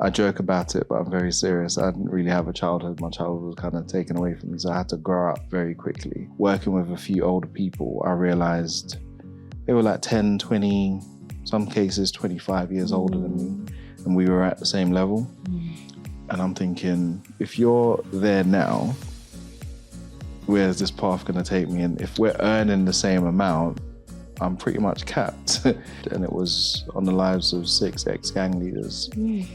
I joke about it, but I'm very serious. I didn't really have a childhood. My childhood was kind of taken away from me, so I had to grow up very quickly. Working with a few older people, I realized they were like 10, 20, some cases 25 years older than me, and we were at the same level. And I'm thinking, if you're there now, where's this path going to take me? And if we're earning the same amount, I'm pretty much capped. And it was on the lives of 6 ex-gang leaders, 3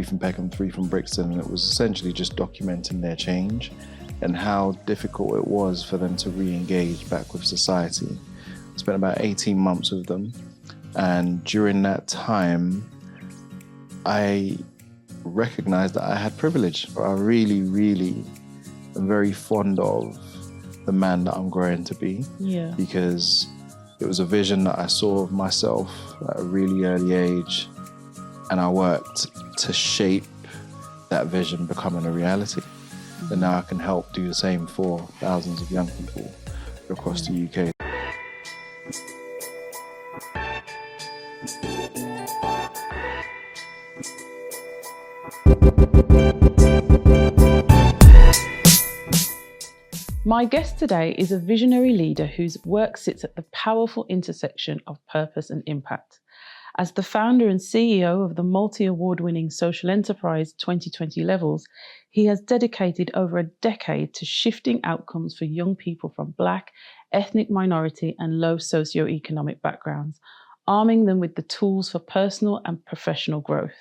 from Peckham, 3 from Brixton. And it was essentially just documenting their change and how difficult it was for them to re-engage back with society. I spent about 18 months with them. And during that time, I recognized that I had privilege. I really, really am very fond of the man that I'm growing to be, because it was a vision that I saw of myself at a really early age, and I worked to shape that vision becoming a reality. And now I can help do the same for thousands of young people across the UK. My guest today is a visionary leader whose work sits at the powerful intersection of purpose and impact. As the founder and CEO of the multi-award-winning social enterprise 2020 Levels, he has dedicated over a decade to shifting outcomes for young people from Black, ethnic minority and low socioeconomic backgrounds, arming them with the tools for personal and professional growth.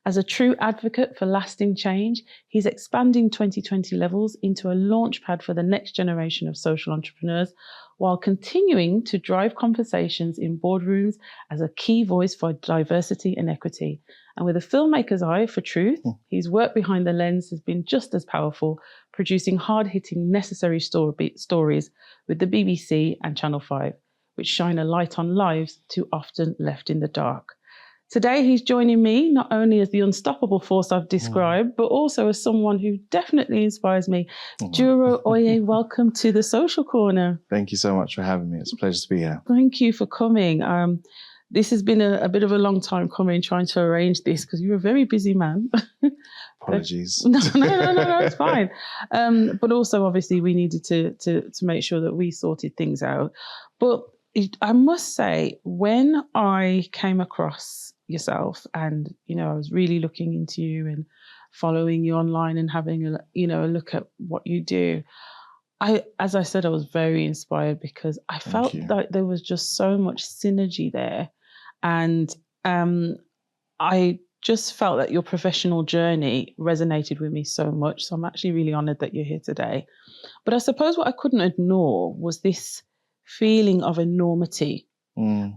As a true advocate for lasting change, he's expanding 2020 Levels into a launchpad for the next generation of social entrepreneurs, while continuing to drive conversations in boardrooms as a key voice for diversity and equity. And with a filmmaker's eye for truth, his work behind the lens has been just as powerful, producing hard-hitting, necessary stories with the BBC and Channel 5, which shine a light on lives too often left in the dark. Today, he's joining me not only as the unstoppable force I've described, but also as someone who definitely inspires me. Duro Oye, welcome to the Social Corner. Thank you so much for having me. It's a pleasure to be here. Thank you for coming. This has been a bit of a long time coming, trying to arrange this, because you're a very busy man. Apologies. No, it's fine. But also, obviously, we needed to make sure that we sorted things out. But I must say, when I came across yourself and, I was really looking into you and following you online and having a look at what you do, as I said, I was very inspired, because I felt like there was just so much synergy there. And I just felt that your professional journey resonated with me so much. So I'm actually really honored that you're here today. But I suppose what I couldn't ignore was this feeling of enormity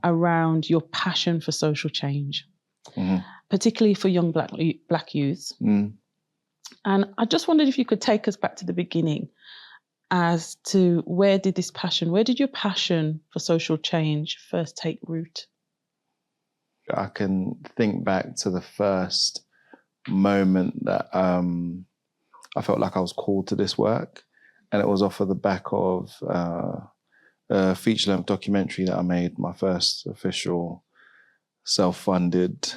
around your passion for social change, particularly for young black youths. And I just wondered if you could take us back to the beginning as to where did your passion for social change first take root? I can think back to the first moment that I felt like I was called to this work, and it was off of the back of a feature-length documentary that I made, my first official self-funded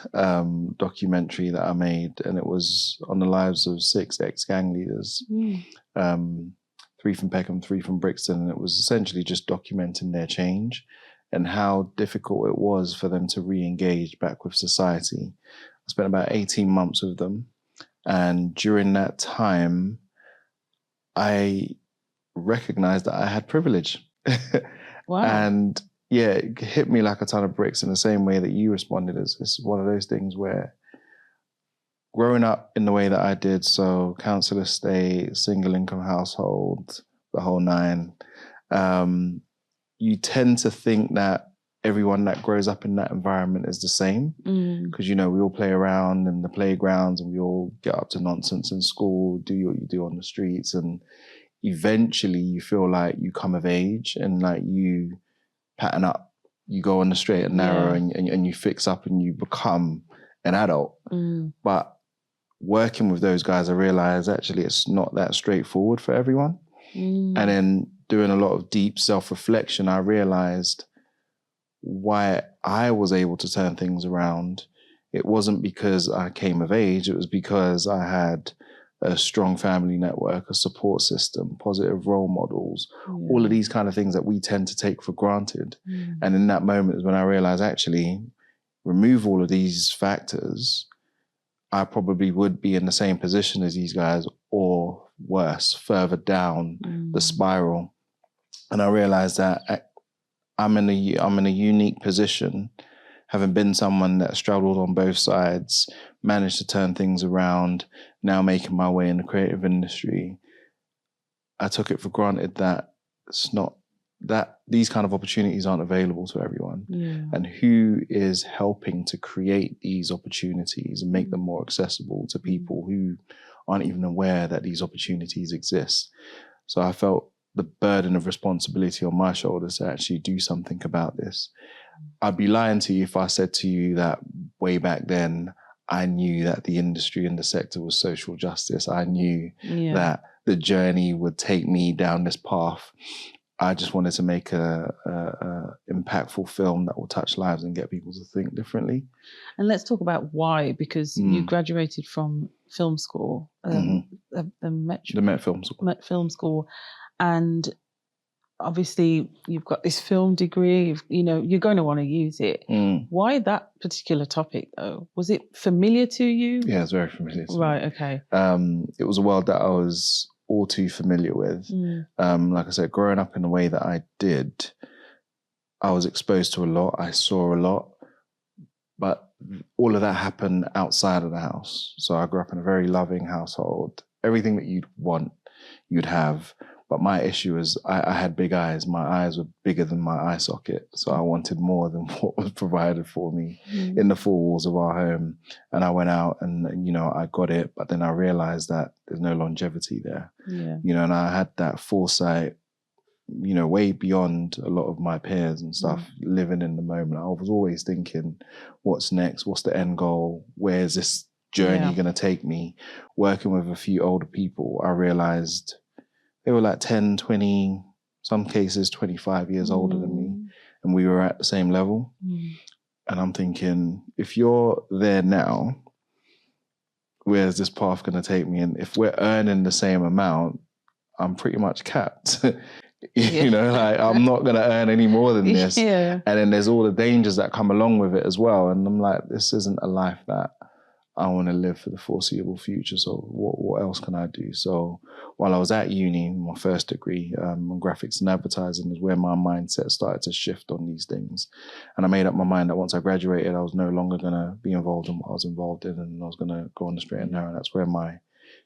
documentary that I made, and it was on the lives of 6 ex-gang leaders, 3 from Peckham, 3 from Brixton, and it was essentially just documenting their change and how difficult it was for them to re-engage back with society. I spent about 18 months with them, and during that time, I recognized that I had privilege. Wow. And yeah, it hit me like a ton of bricks in the same way that you responded. It's one of those things where growing up in the way that I did, so council estate, single income household, the whole nine, you tend to think that everyone that grows up in that environment is the same, because, we all play around in the playgrounds and we all get up to nonsense in school, do what you do on the streets, and eventually you feel like you come of age and like you pattern up, you go on the straight and narrow, and you fix up and you become an adult. But working with those guys, I realized actually it's not that straightforward for everyone. And then doing a lot of deep self-reflection, I realized why I was able to turn things around it wasn't because I came of age. It was because I had a strong family network, a support system, positive role models, all of these kind of things that we tend to take for granted. And in that moment is when I realized, actually, remove all of these factors, I probably would be in the same position as these guys, or worse, further down the spiral. And I realized that I'm in a unique position, having been someone that struggled on both sides, managed to turn things around, now making my way in the creative industry. I took it for granted that it's not, that these kind of opportunities aren't available to everyone. And who is helping to create these opportunities and make them more accessible to people who aren't even aware that these opportunities exist? So I felt the burden of responsibility on my shoulders to actually do something about this. I'd be lying to you if I said to you that way back then, I knew that the industry and the sector was social justice. I knew that the journey would take me down this path. I just wanted to make a impactful film that will touch lives and get people to think differently. And let's talk about why, because you graduated from film school, the Met Film School, and obviously you've got this film degree. You're going to want to use it. Why that particular topic, though? Was it familiar to you? Yeah, it's very familiar to me. Right. Okay. It was a world that I was all too familiar with. Like I said, growing up in the way that I did, I was exposed to a lot. I saw a lot, but all of that happened outside of the house. So I grew up in a very loving household. Everything that you'd want, you'd have. But my issue is I had big eyes. My eyes were bigger than my eye socket. So I wanted more than what was provided for me in the four walls of our home. And I went out and, I got it. But then I realized that there's no longevity there. And I had that foresight, way beyond a lot of my peers and stuff, living in the moment. I was always thinking, what's next? What's the end goal? Where's this journey going to take me? Working with a few older people, I realized they were like 10, 20, some cases 25 years older than me. And we were at the same level. And I'm thinking, if you're there now, where's this path going to take me? And if we're earning the same amount, I'm pretty much capped. I'm not going to earn any more than this. And then there's all the dangers that come along with it as well. And I'm like, this isn't a life that I want to live for the foreseeable future. So what else can I do? So while I was at uni, my first degree in graphics and advertising is where my mindset started to shift on these things. And I made up my mind that once I graduated, I was no longer going to be involved in what I was involved in, and I was going to go on the straight and narrow. And that's where my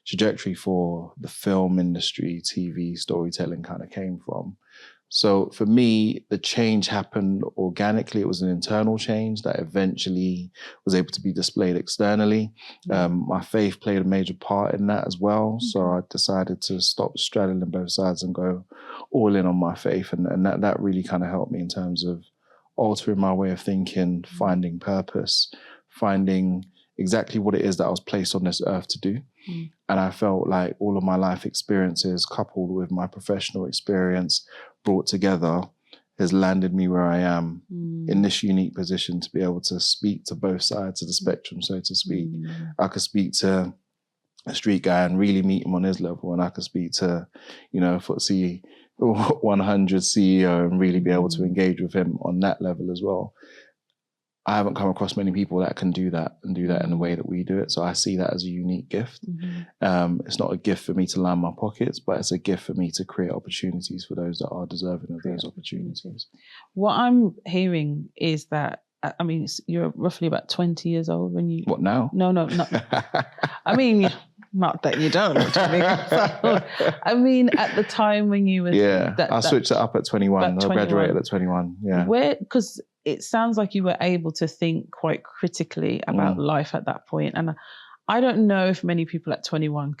trajectory for the film industry, TV, storytelling kind of came from. So for me, the change happened organically. It was an internal change that eventually was able to be displayed externally. My faith played a major part in that as well. So I decided to stop straddling both sides and go all in on my faith. And that really kind of helped me in terms of altering my way of thinking, finding purpose, finding exactly what it is that I was placed on this earth to do. And I felt like all of my life experiences coupled with my professional experience brought together has landed me where I am in this unique position to be able to speak to both sides of the spectrum, so to speak. I could speak to a street guy and really meet him on his level, and I could speak to, FTSE 100 CEO and really be able to engage with him on that level as well. I haven't come across many people that can do that and do that in the way that we do it. So I see that as a unique gift. It's not a gift for me to line my pockets, but it's a gift for me to create opportunities for those that are deserving of those opportunities. What I'm hearing is that, you're roughly about 20 years old when you... What, now? No, not... not that you don't. At the time when you were... I switched it up at 21. I graduated at 21, Because it sounds like you were able to think quite critically about life at that point. And I don't know if many people at 21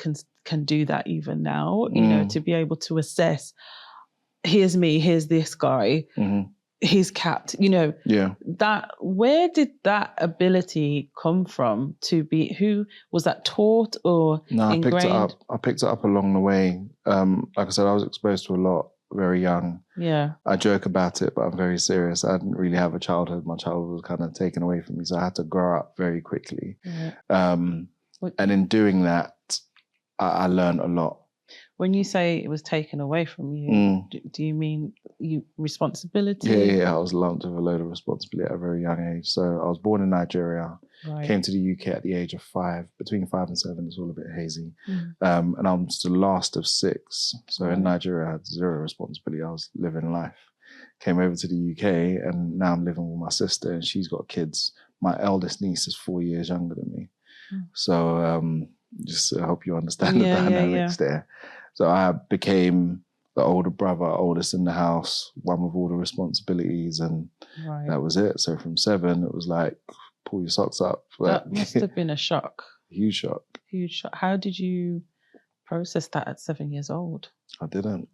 can do that even now, to be able to assess, here's me, here's this guy, he's capped, that, where did that ability come from to be, who was that taught or ingrained? I picked it up along the way. Like I said, I was exposed to a lot very young. Yeah. I joke about it, but I'm very serious. I didn't really have a childhood. My childhood was kind of taken away from me, so I had to grow up very quickly. Right. And in doing that, I learned a lot. When you say it was taken away from you, do you mean responsibility? Yeah. I was lumped with a load of responsibility at a very young age. So I was born in Nigeria, came to the UK at the age of 5, between 5 and 7. It's all a bit hazy. And I'm just the last of 6. So in Nigeria, I had 0 responsibility. I was living life. Came over to the UK, and now I'm living with my sister, and she's got kids. My eldest niece is 4 years younger than me. So just to help you understand the dynamics there. So I became the older brother, oldest in the house, one with all the responsibilities, and that was it. So from 7, it was like, pull your socks up. That must have been a shock. Huge shock. Huge shock. How did you process that at 7 years old? I didn't.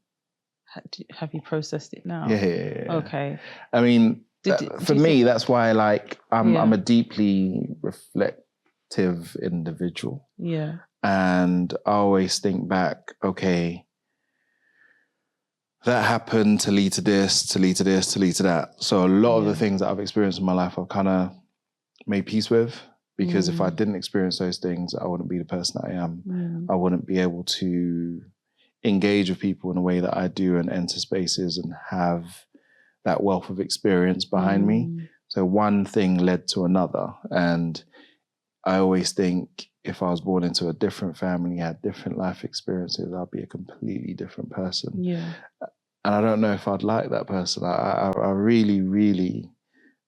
Have you processed it now? Yeah. Okay. I mean, for me, that's why I'm a deeply reflective individual. Yeah. And I always think back, okay, that happened to lead to this, to lead to this, to lead to that. So a lot of the things that I've experienced in my life, I've kind of made peace with, because if I didn't experience those things, I wouldn't be the person I am. I wouldn't be able to engage with people in a way that I do and enter spaces and have that wealth of experience behind me. So one thing led to another. And I always think if I was born into a different family, had different life experiences, I'd be a completely different person. Yeah. And I don't know if I'd like that person. I really, really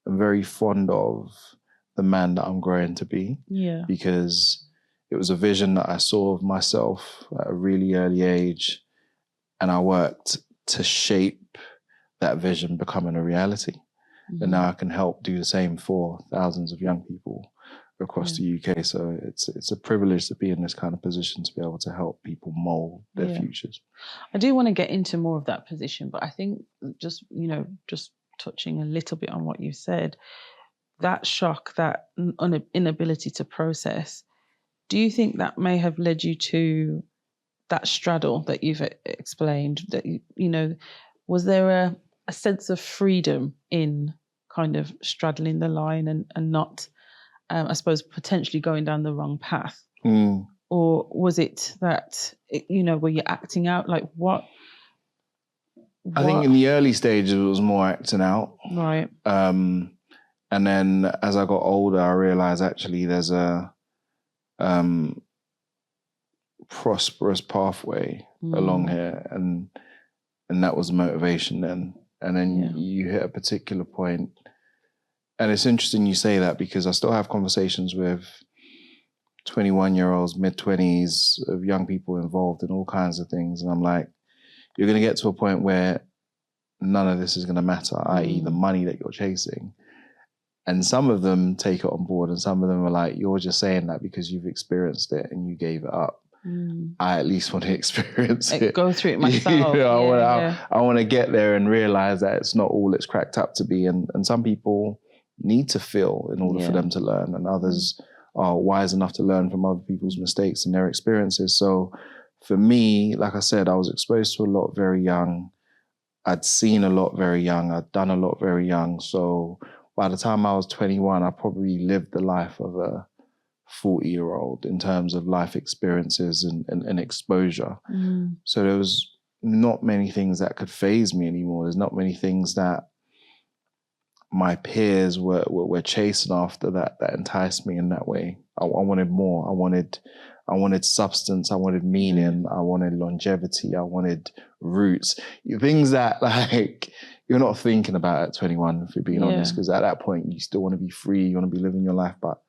am very fond of the man that I'm growing to be. Yeah. Because it was a vision that I saw of myself at a really early age. And I worked to shape that vision becoming a reality. And now I can help do the same for thousands of young people across the UK. So it's a privilege to be in this kind of position, to be able to help people mold their futures. I do want to get into more of that position, but I think just touching a little bit on what you said, that shock, that inability to process, do you think that may have led you to that straddle that you've explained? That, was there a sense of freedom in kind of straddling the line and not, I suppose, potentially going down the wrong path? Or was it that, were you acting out? Like what? I think in the early stages, it was more acting out. Right. And then as I got older, I realized actually there's a prosperous pathway along here. And that was the motivation then. And then you hit a particular point. And it's interesting you say that, because I still have conversations with 21-year-olds, mid-20s, of young people involved in all kinds of things. And I'm like, you're going to get to a point where none of this is going to matter, i.e. the money that you're chasing. And some of them take it on board, and some of them are like, you're just saying that because you've experienced it and you gave it up. I at least want to experience it. Go through it myself. I want to get there and realize that it's not all it's cracked up to be. And some people need to feel in order for them to learn, and others are wise enough to learn from other people's mistakes and their experiences. So for me, like I said, I was exposed to a lot very young. I'd seen a lot very young. I'd done a lot very young. So by the time I was 21, I probably lived the life of a 40-year-old in terms of life experiences and exposure. So there was not many things that could faze me anymore. There's not many things that my peers were chasing after that enticed me in that way. I wanted more. I wanted substance. I wanted meaning. I wanted longevity. I wanted roots. Things that like you're not thinking about at 21, if you're being honest, because at that point you still want to be free. You want to be living your life. But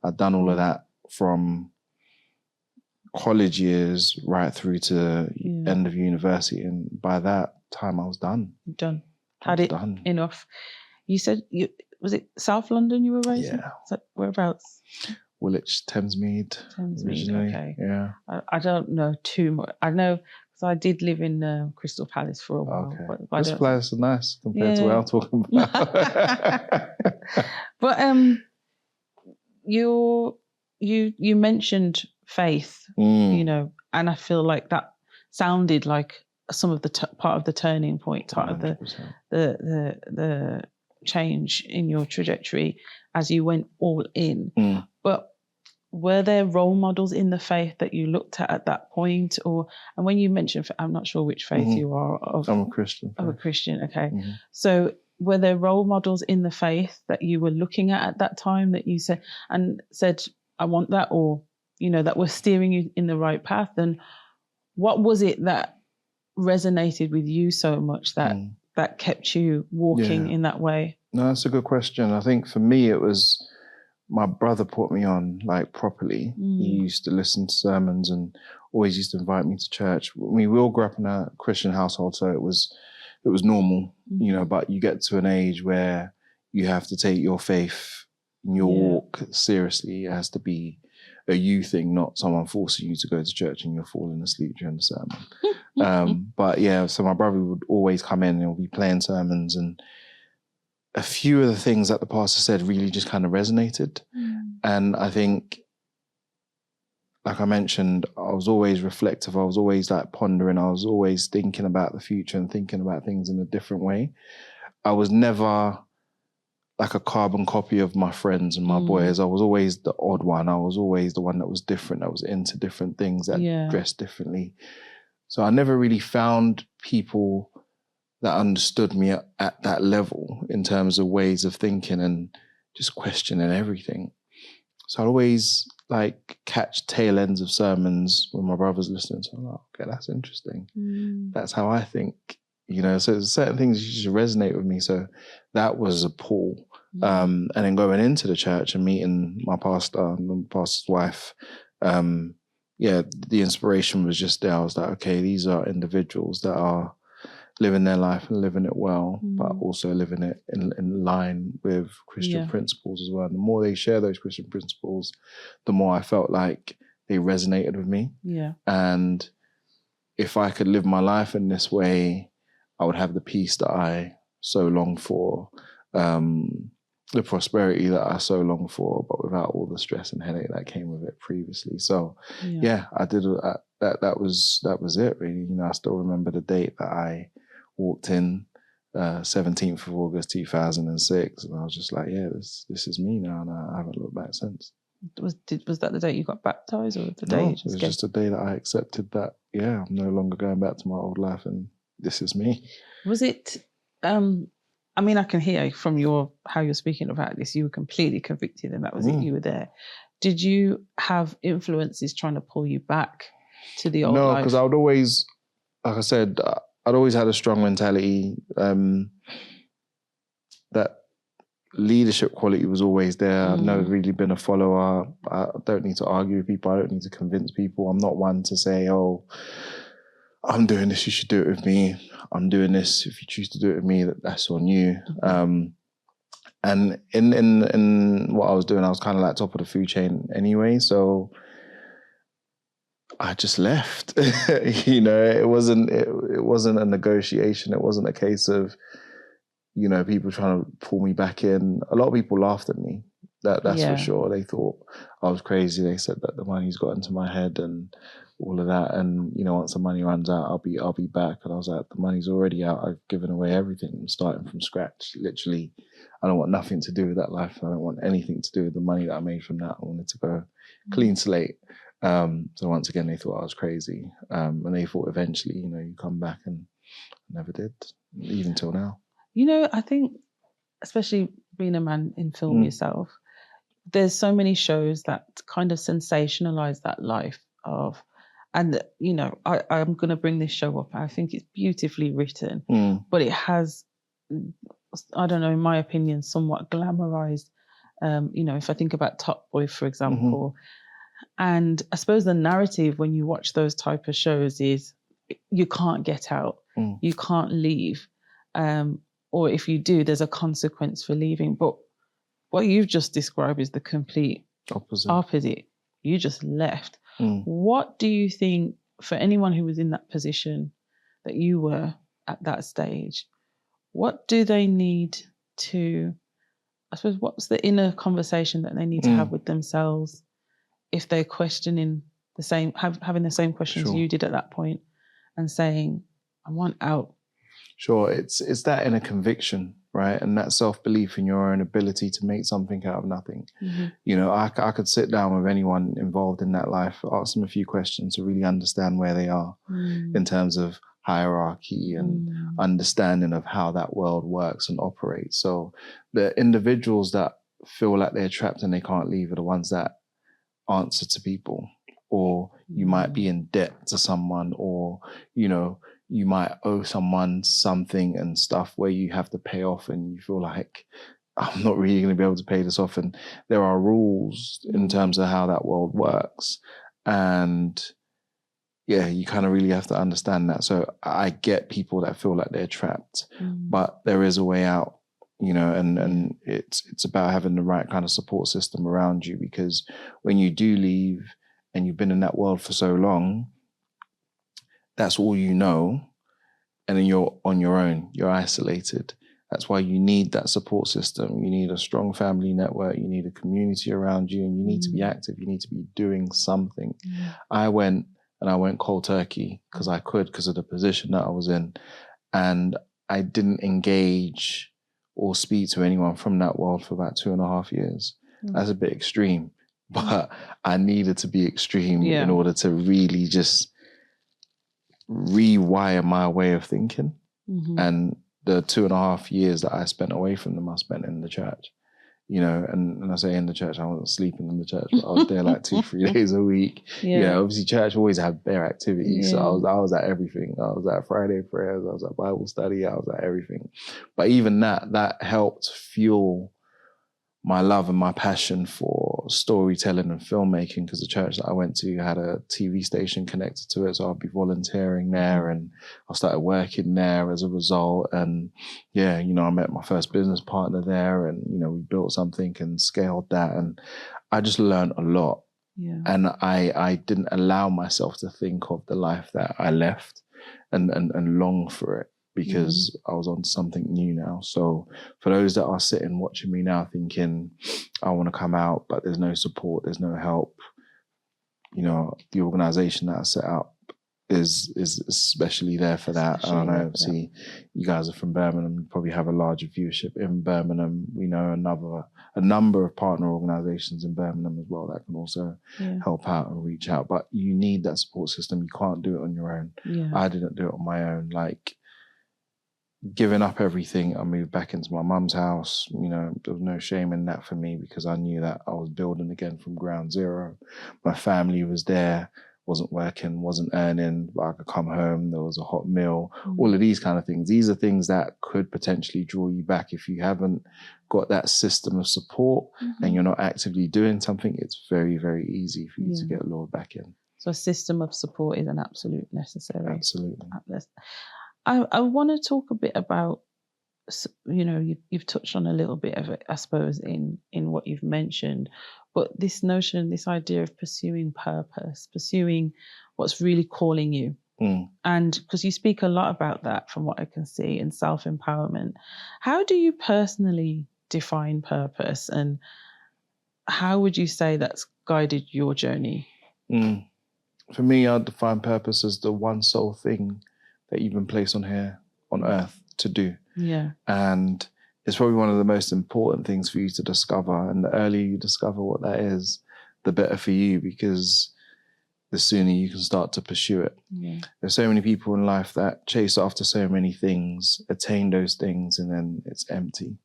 I've done all of that from college years right through to end of university. And by that time I was done. Done. Enough. You said, was it South London you were raised in? Whereabouts? Woolwich, Thamesmead. Originally. Okay. Yeah. I don't know too much. I know because I did live in Crystal Palace for a while. Okay. This place is nice compared to what I'm talking about. But you mentioned faith, and I feel like that sounded like some of the part of the turning point, part 100%. of the change in your trajectory as you went all in. But were there role models in the faith that you looked at that point? And when you mentioned, I'm not sure which faith you are of. I'm a Christian. I'm a Christian, okay. So were there role models in the faith that you were looking at that time that you said, I want that, or, that were steering you in the right path? And what was it that resonated with you so much that kept you walking in that way? No, that's a good question. I think for me, it was my brother put me on properly. He used to listen to sermons and always used to invite me to church. We all grew up in a Christian household, so it was normal, but you get to an age where you have to take your faith and your walk seriously. It has to be a you thing, not someone forcing you to go to church and you're falling asleep during the sermon. But yeah, so my brother would always come in and he'll be playing sermons, and a few of the things that the pastor said really just kind of resonated. And I think, like I mentioned, I was always reflective. I was always pondering. I was always thinking about the future and thinking about things in a different way. I was never like a carbon copy of my friends and my boys. I was always the odd one. I was always the one that was different, that was into different things, that dressed differently. So I never really found people that understood me at that level in terms of ways of thinking and just questioning everything. So I'd always catch tail ends of sermons when my brother's listening. So I'm like, okay, that's interesting. That's how I think, so there's certain things you just resonate with me. So that was a pull. And then going into the church and meeting my pastor and the pastor's wife, the inspiration was just there. I was like, okay, these are individuals that are living their life and living it well, but also living it in line with Christian principles as well. And the more they share those Christian principles, the more I felt like they resonated with me. Yeah. And if I could live my life in this way, I would have the peace that I so long for, the prosperity that I so long for, but without all the stress and headache that came with it previously. So I did that was it really. I still remember the date that I walked in, 17th of August 2006, and I was just like, this is me now, and I haven't looked back since. Was that the date you got baptized, or the day? No, it was just the day that I accepted that I'm no longer going back to my old life, and this is me. Was it? I can hear from how you're speaking about this. You were completely convicted, and that was it. You were there. Did you have influences trying to pull you back to the old life? No, because I would always, like I said, I'd always had a strong mentality. That leadership quality was always there. I've never really been a follower. I don't need to argue with people. I don't need to convince people. I'm not one to say, oh, I'm doing this, you should do it with me. I'm doing this, if you choose to do it with me, that's on you. And in what I was doing, I was kind of top of the food chain anyway. So I just left. It wasn't a negotiation. It wasn't a case of, people trying to pull me back in. A lot of people laughed at me. That's for sure. They thought I was crazy. They said that the money's got into my head and all of that. And once the money runs out, I'll be back. And I was like, the money's already out. I've given away everything. I'm starting from scratch. Literally, I don't want nothing to do with that life. I don't want anything to do with the money that I made from that. I wanted to go clean slate. So once again, they thought I was crazy. And they thought eventually, you come back, and I never did, even till now. I think, especially being a man in film yourself, there's so many shows that kind of sensationalize that life of, and I'm going to bring this show up. I think it's beautifully written, but it has, I don't know, in my opinion, somewhat glamorized. If I think about Top Boy, for example, and I suppose the narrative when you watch those type of shows is you can't get out, you can't leave, or if you do, there's a consequence for leaving. But what you've just described is the complete opposite. You just left. What do you think, for anyone who was in that position that you were at that stage, what do they need to, I suppose, what's the inner conversation that they need to have with themselves if they're questioning having the same questions you did at that point, and saying, I want out. Sure, it's that inner conviction, right? And that self-belief in your own ability to make something out of nothing. Mm-hmm. You know, I could sit down with anyone involved in that life, ask them a few questions to really understand where they are in terms of hierarchy and understanding of how that world works and operates. So the individuals that feel like they're trapped and they can't leave are the ones that answer to people, or you might be in debt to someone, or, you know, you might owe someone something and stuff where you have to pay off and you feel like, I'm not really going to be able to pay this off. And there are rules in terms of how that world works. And yeah, you kind of really have to understand that. So I get people that feel like they're trapped, but there is a way out, you know, and it's about having the right kind of support system around you, because when you do leave and you've been in that world for so long, that's all you know. And then you're on your own, you're isolated. That's why you need that support system. You need a strong family network. You need a community around you, and you need to be active. You need to be doing something. I went cold turkey because I could, because of the position that I was in. And I didn't engage or speak to anyone from that world for about 2.5 years. That's a bit extreme, but I needed to be extreme in order to really just rewire my way of thinking. And the 2.5 years that I spent away from them, I spent in the church, you know, and I say in the church, I wasn't sleeping in the church, but I was there like 2-3 days a week. Yeah, obviously church always had their activities. So I was at everything. I was at Friday prayers, I was at Bible study, I was at everything. But even that helped fuel my love and my passion for storytelling and filmmaking, because the church that I went to had a TV station connected to it. So I'd be volunteering there, and I started working there as a result. And yeah, you know, I met my first business partner there, and, you know, we built something and scaled that. And I just learned a lot. Yeah. And I didn't allow myself to think of the life that I left and long for it, because I was on something new now. So for those that are sitting watching me now thinking, I want to come out, but there's no support, there's no help, you know, the organisation that I set up is especially there for that. I don't know, obviously you guys are from Birmingham, you probably have a larger viewership in Birmingham. We know a number of partner organisations in Birmingham as well that can also help out and reach out. But you need that support system. You can't do it on your own. I didn't do it on my own. Like, giving up everything, I moved back into my mum's house. You know, there was no shame in that for me, because I knew that I was building again from ground zero. My family was there, wasn't working, wasn't earning, but I could come home, there was a hot meal, all of these kind of things. These are things that could potentially draw you back if you haven't got that system of support and you're not actively doing something. It's very, very easy for you to get lured back in. So a system of support is an absolute necessary. Absolutely. I want to talk a bit about, you know, you've touched on a little bit of it, I suppose, in what you've mentioned, but this notion, this idea of pursuing purpose, pursuing what's really calling you. And because you speak a lot about that from what I can see, in self-empowerment. How do you personally define purpose, and how would you say that's guided your journey? For me, I define purpose as the one sole thing that you've been placed on here on earth to do. Yeah. And it's probably one of the most important things for you to discover. And the earlier you discover what that is, the better for you, because the sooner you can start to pursue it. Yeah. There's so many people in life that chase after so many things, attain those things, and then it's empty.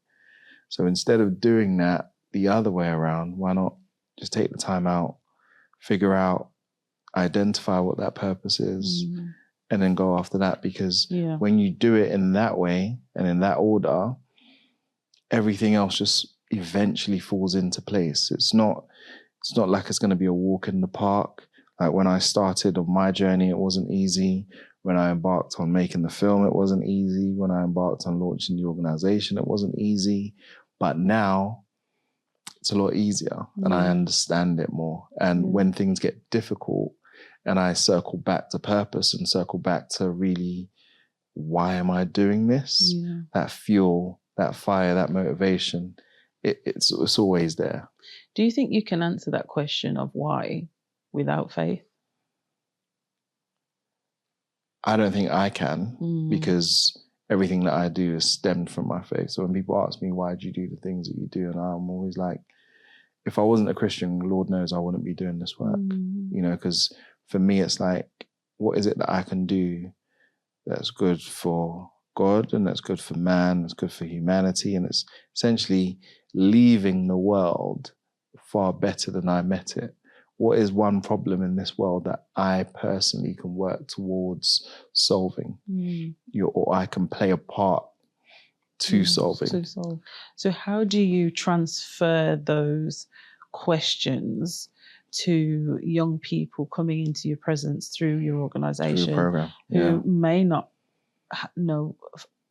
So instead of doing that the other way around, why not just take the time out, figure out, identify what that purpose is, and then go after that. Because when you do it in that way and in that order, everything else just eventually falls into place. It's not like it's going to be a walk in the park. Like when I started on my journey, it wasn't easy. When I embarked on making the film, it wasn't easy. When I embarked on launching the organization, it wasn't easy. But now it's a lot easier and I understand it more. And when things get difficult, and I circle back to purpose and circle back to really, why am I doing this? That fuel, that fire, that motivation, it's always there. Do you think you can answer that question of why without faith? I don't think I can because everything that I do is stemmed from my faith. So when people ask me, why do you do the things that you do? And I'm always like, if I wasn't a Christian, Lord knows I wouldn't be doing this work, you know, because for me, it's like, what is it that I can do that's good for God and that's good for man, that's good for humanity, and it's essentially leaving the world far better than I met it. What is one problem in this world that I personally can work towards solving, or I can play a part to solving? To solve. So how do you transfer those questions to young people coming into your presence through your organisation, Through your program, who may not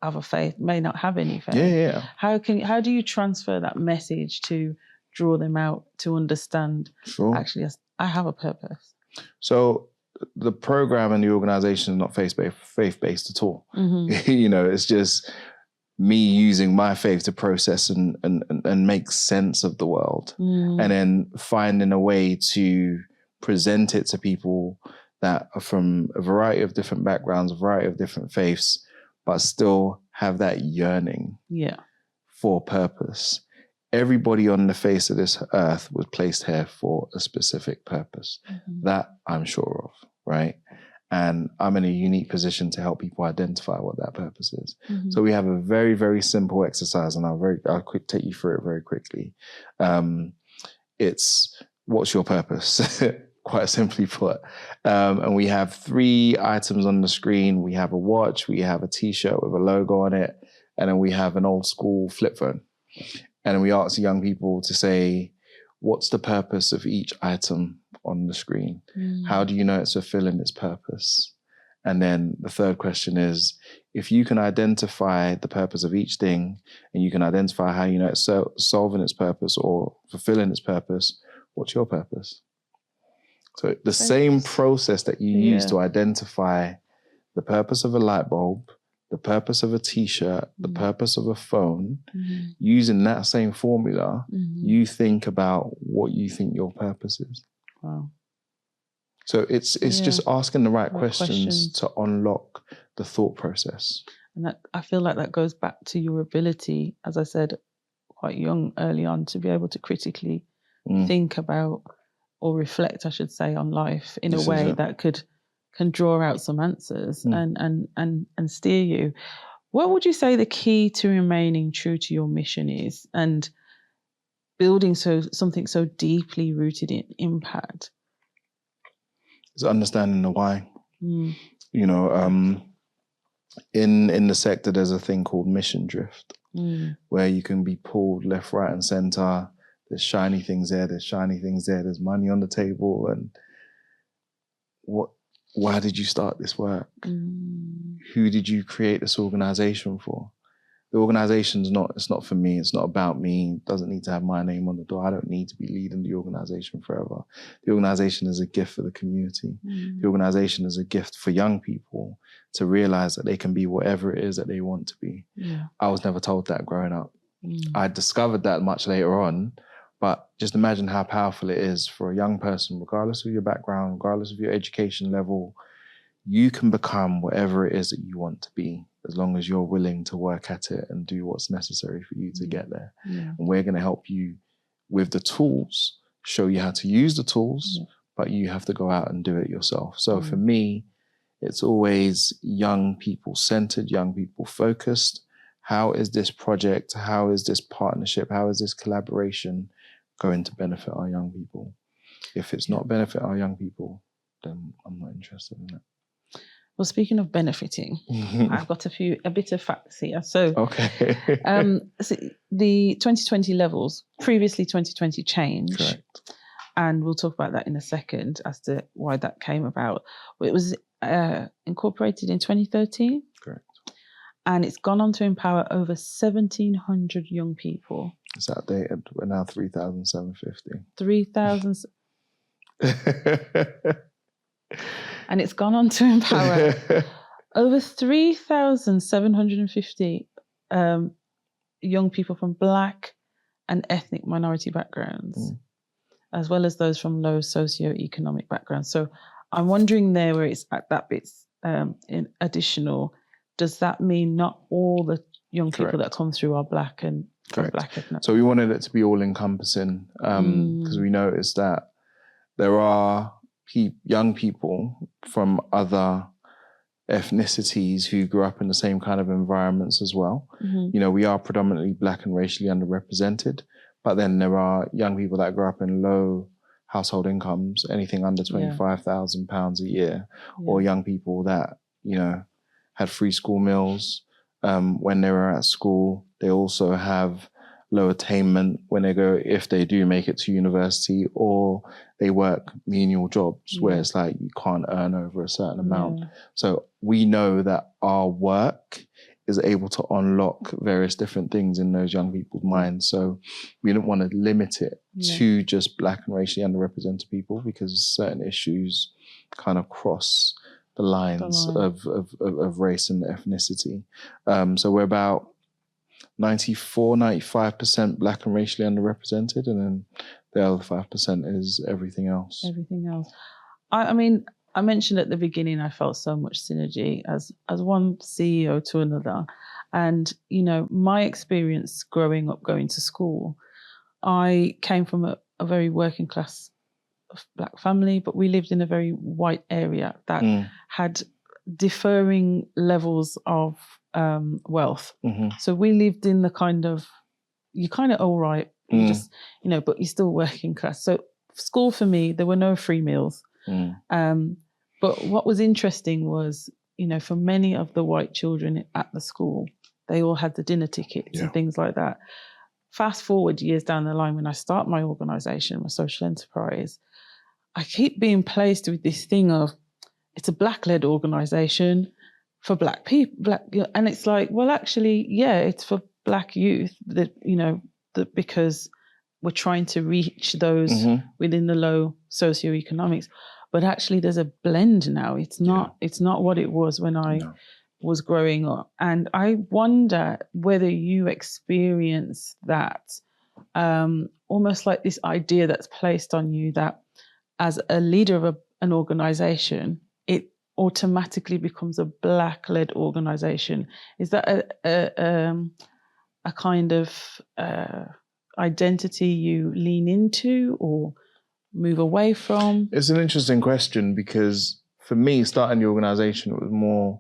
have a faith, may not have any faith? How do you transfer that message to draw them out to understand, actually, yes, I have a purpose? So the program and the organisation is not faith-based at all. You know, it's just me using my faith to process and make sense of the world, and then finding a way to present it to people that are from a variety of different backgrounds, a variety of different faiths, but still have that yearning for purpose. Everybody on the face of this earth was placed here for a specific purpose. That I'm sure of, right? And I'm in a unique position to help people identify what that purpose is. So we have a very, very simple exercise, and I'll take you through it very quickly. It's, what's your purpose? Quite simply put. And we have 3 items on the screen. We have a watch, we have a t-shirt with a logo on it, and then we have an old school flip phone. And then we ask young people to say, what's the purpose of each item on the screen? How do you know it's fulfilling its purpose? And then the third question is, if you can identify the purpose of each thing, and you can identify how you know it's solving its purpose or fulfilling its purpose, what's your purpose? So the same process that you use to identify the purpose of a light bulb, the purpose of a t-shirt, the purpose of a phone, using that same formula, you think about what you think your purpose is. Wow. So it's just asking the right questions to unlock the thought process. And that, I feel like that goes back to your ability, as I said, quite young, early on, to be able to critically think about, or reflect, I should say, on life in a way that can draw out some answers and steer you. What would you say the key to remaining true to your mission is, and building something so deeply rooted in impact? It's understanding the why. You know, in the sector, there's a thing called mission drift, where you can be pulled left, right, and center. There's shiny things there, there's shiny things there, there's money on the table, and why did you start this work? Who did you create this organization for? The organization's it's not for me, it's not about me, it doesn't need to have my name on the door. I don't need to be leading the organization forever. The organization is a gift for the community. The organization is a gift for young people to realize that they can be whatever it is that they want to be. I was never told that growing up. I discovered that much later on, but just imagine how powerful it is for a young person, regardless of your background, regardless of your education level. You can become whatever it is that you want to be, as long as you're willing to work at it and do what's necessary for you to get there. And we're going to help you with the tools, show you how to use the tools, but you have to go out and do it yourself. So for me, it's always young people centered, young people focused. How is this project, how is this partnership, how is this collaboration going to benefit our young people? If it's not benefit our young people, then I'm not interested in it. Well, speaking of benefiting, I've got a bit of facts here. So, so the 2020 levels, previously 2020 changed. Correct. And we'll talk about that in a second as to why that came about. It was incorporated in 2013. Correct. And it's gone on to empower over 1,700 young people. It's outdated. We're now 3,750. 3,000. And it's gone on to empower over 3,750 young people from Black and ethnic minority backgrounds, as well as those from low socioeconomic backgrounds. So I'm wondering there where it's at that bit, in additional, does that mean not all the young people that come through are black and of black ethnicity? So we wanted it to be all encompassing because we noticed that there are young people from other ethnicities who grew up in the same kind of environments as well. You know, we are predominantly black and racially underrepresented, but then there are young people that grew up in low household incomes, anything under £25,000 a year, or young people that, you know, had free school meals when they were at school. They also have low attainment when they go, if they do make it to university, or they work menial jobs where it's like you can't earn over a certain amount. So we know that our work is able to unlock various different things in those young people's minds. So we didn't want to limit it to just black and racially underrepresented people, because certain issues kind of cross the lines of race and ethnicity. So we're about 95% black and racially underrepresented, and then the other 5% is everything else. Everything else. I mean, I mentioned at the beginning, I felt so much synergy as one CEO to another. And, you know, my experience growing up, going to school, I came from a very working class black family, but we lived in a very white area that had differing levels of wealth. So we lived in the kind of, you kind of all right, you just, you know, but you're still working class. So school for me, there were no free meals. But what was interesting was, you know, for many of the white children at the school, they all had the dinner tickets and things like that. Fast forward years down the line, when I start my organisation, my social enterprise, I keep being placed with this thing of, it's a black-led organisation for black people, and it's like, well, actually, yeah, it's for black youth that, you know, that because we're trying to reach those within the low socioeconomics. But actually, there's a blend now. It's not what it was when I was growing up. And I wonder whether you experience that, almost like this idea that's placed on you that as a leader of an organisation, it automatically becomes a black-led organisation. Is that a kind of identity you lean into or move away from? It's an interesting question, because for me, starting the organisation, it was more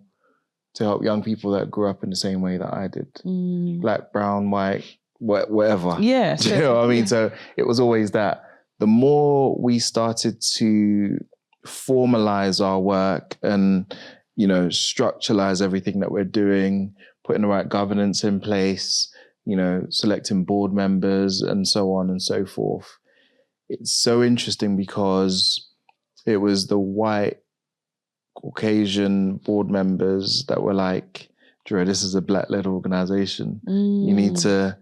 to help young people that grew up in the same way that I did. Black, brown, white, whatever. Yeah. Do you know what I mean? So it was always that. The more we started to formalize our work and, you know, structuralize everything that we're doing, putting the right governance in place, you know, selecting board members and so on and so forth. It's so interesting because it was the white Caucasian board members that were like, Duro, this is a black-led organization. You need to,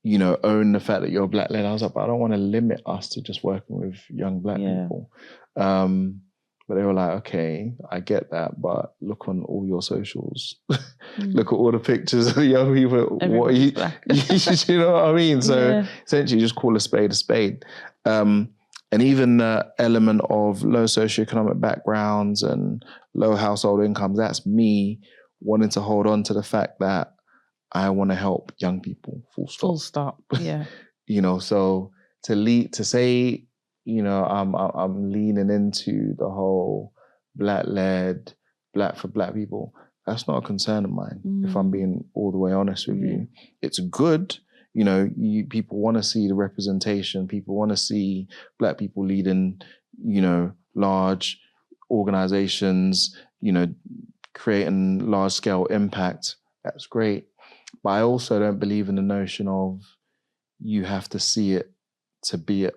you know, own the fact that you're black-led. I was like, but I don't want to limit us to just working with young black people. But they were like, okay, I get that, but look on all your socials. Look at all the pictures of the young people. Everyone's what are you, black. you know what I mean? So essentially just call a spade a spade. And even the element of low socioeconomic backgrounds and low household incomes, that's me wanting to hold on to the fact that I want to help young people, full stop. Full stop, yeah. You know, so to say, you know, I'm leaning into the whole black-led, black for black people, that's not a concern of mine, if I'm being all the way honest with you. It's good. You know, people want to see the representation. People want to see black people leading, you know, large organizations, you know, creating large-scale impact. That's great. But I also don't believe in the notion of you have to see it to be it.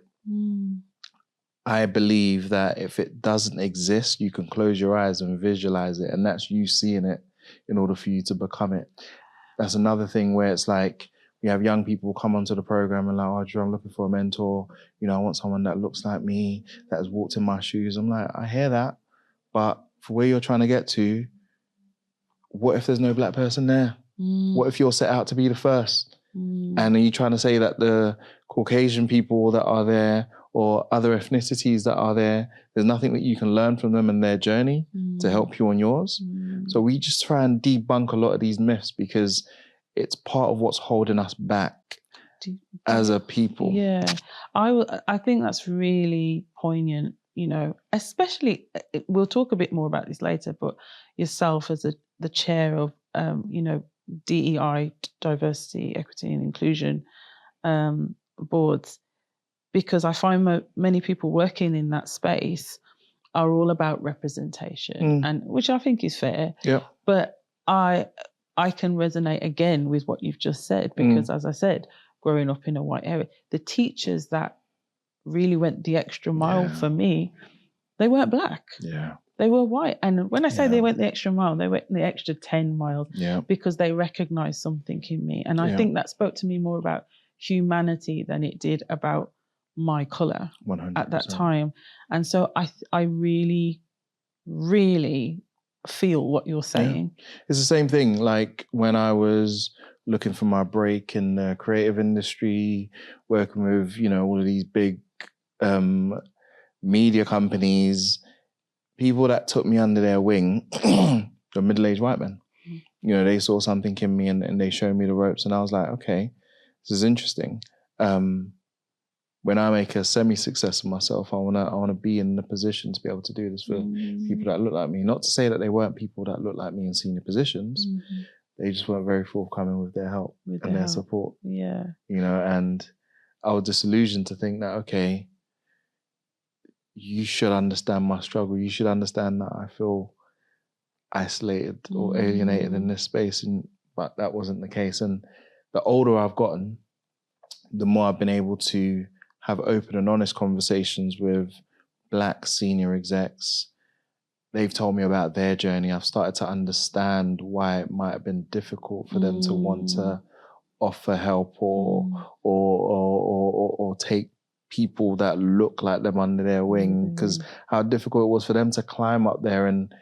I believe that if it doesn't exist, you can close your eyes and visualize it, and that's you seeing it in order for you to become it. That's another thing where it's like, we have young people come onto the program and like, oh, Drew, I'm looking for a mentor. You know, I want someone that looks like me, that has walked in my shoes. I'm like, I hear that, but for where you're trying to get to, what if there's no black person there? What if you're set out to be the first? And are you trying to say that the Caucasian people that are there or other ethnicities that are there. There's nothing that you can learn from them and their journey to help you on yours. So we just try and debunk a lot of these myths because it's part of what's holding us back as a people. Yeah, I think that's really poignant, you know, especially, we'll talk a bit more about this later, but yourself as the chair of, you know, DEI, diversity, equity and inclusion boards, because I find many people working in that space are all about representation, and which I think is fair. Yeah. But I can resonate again with what you've just said, because as I said, growing up in a white area, the teachers that really went the extra mile for me, they weren't black. Yeah. They were white. And when I say they went the extra mile, they went the extra 10 miles because they recognized something in me. And I think that spoke to me more about humanity than it did about my color 100%. at that time. And so I really, really feel what you're saying. It's the same thing. Like when I was looking for my break in the creative industry, working with, you know, all of these big media companies, people that took me under their wing were middle-aged white men. You know, they saw something in me and they showed me the ropes, and I was like, okay, this is interesting. When I make a semi-success of myself, I wanna be in the position to be able to do this for people that look like me. Not to say that they weren't people that look like me in senior positions. They just weren't very forthcoming with their help and their support. Yeah. You know, and I was disillusioned to think that, okay, you should understand my struggle. You should understand that I feel isolated or alienated in this space, but that wasn't the case. And the older I've gotten, the more I've been able to have open and honest conversations with Black senior execs. They've told me about their journey. I've started to understand why it might have been difficult for them to want to offer help or take people that look like them under their wing, because how difficult it was for them to climb up there, and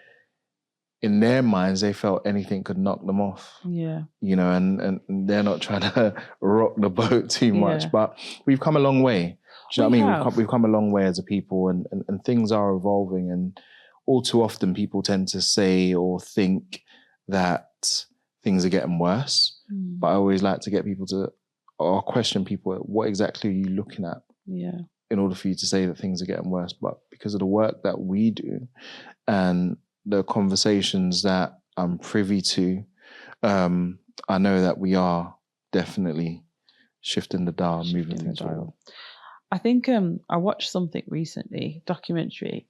in their minds they felt anything could knock them off. Yeah. You know, and they're not trying to rock the boat too much, but we've come a long way. Do you know what I mean? We've come a long way as a people, and things are evolving, and all too often people tend to say or think that things are getting worse. But I always like to get people to, or question people, what exactly are you looking at? Yeah. In order for you to say that things are getting worse. But because of the work that we do and the conversations that I'm privy to, I know that we are definitely shifting the dial, moving things forward. I think I watched something recently, documentary,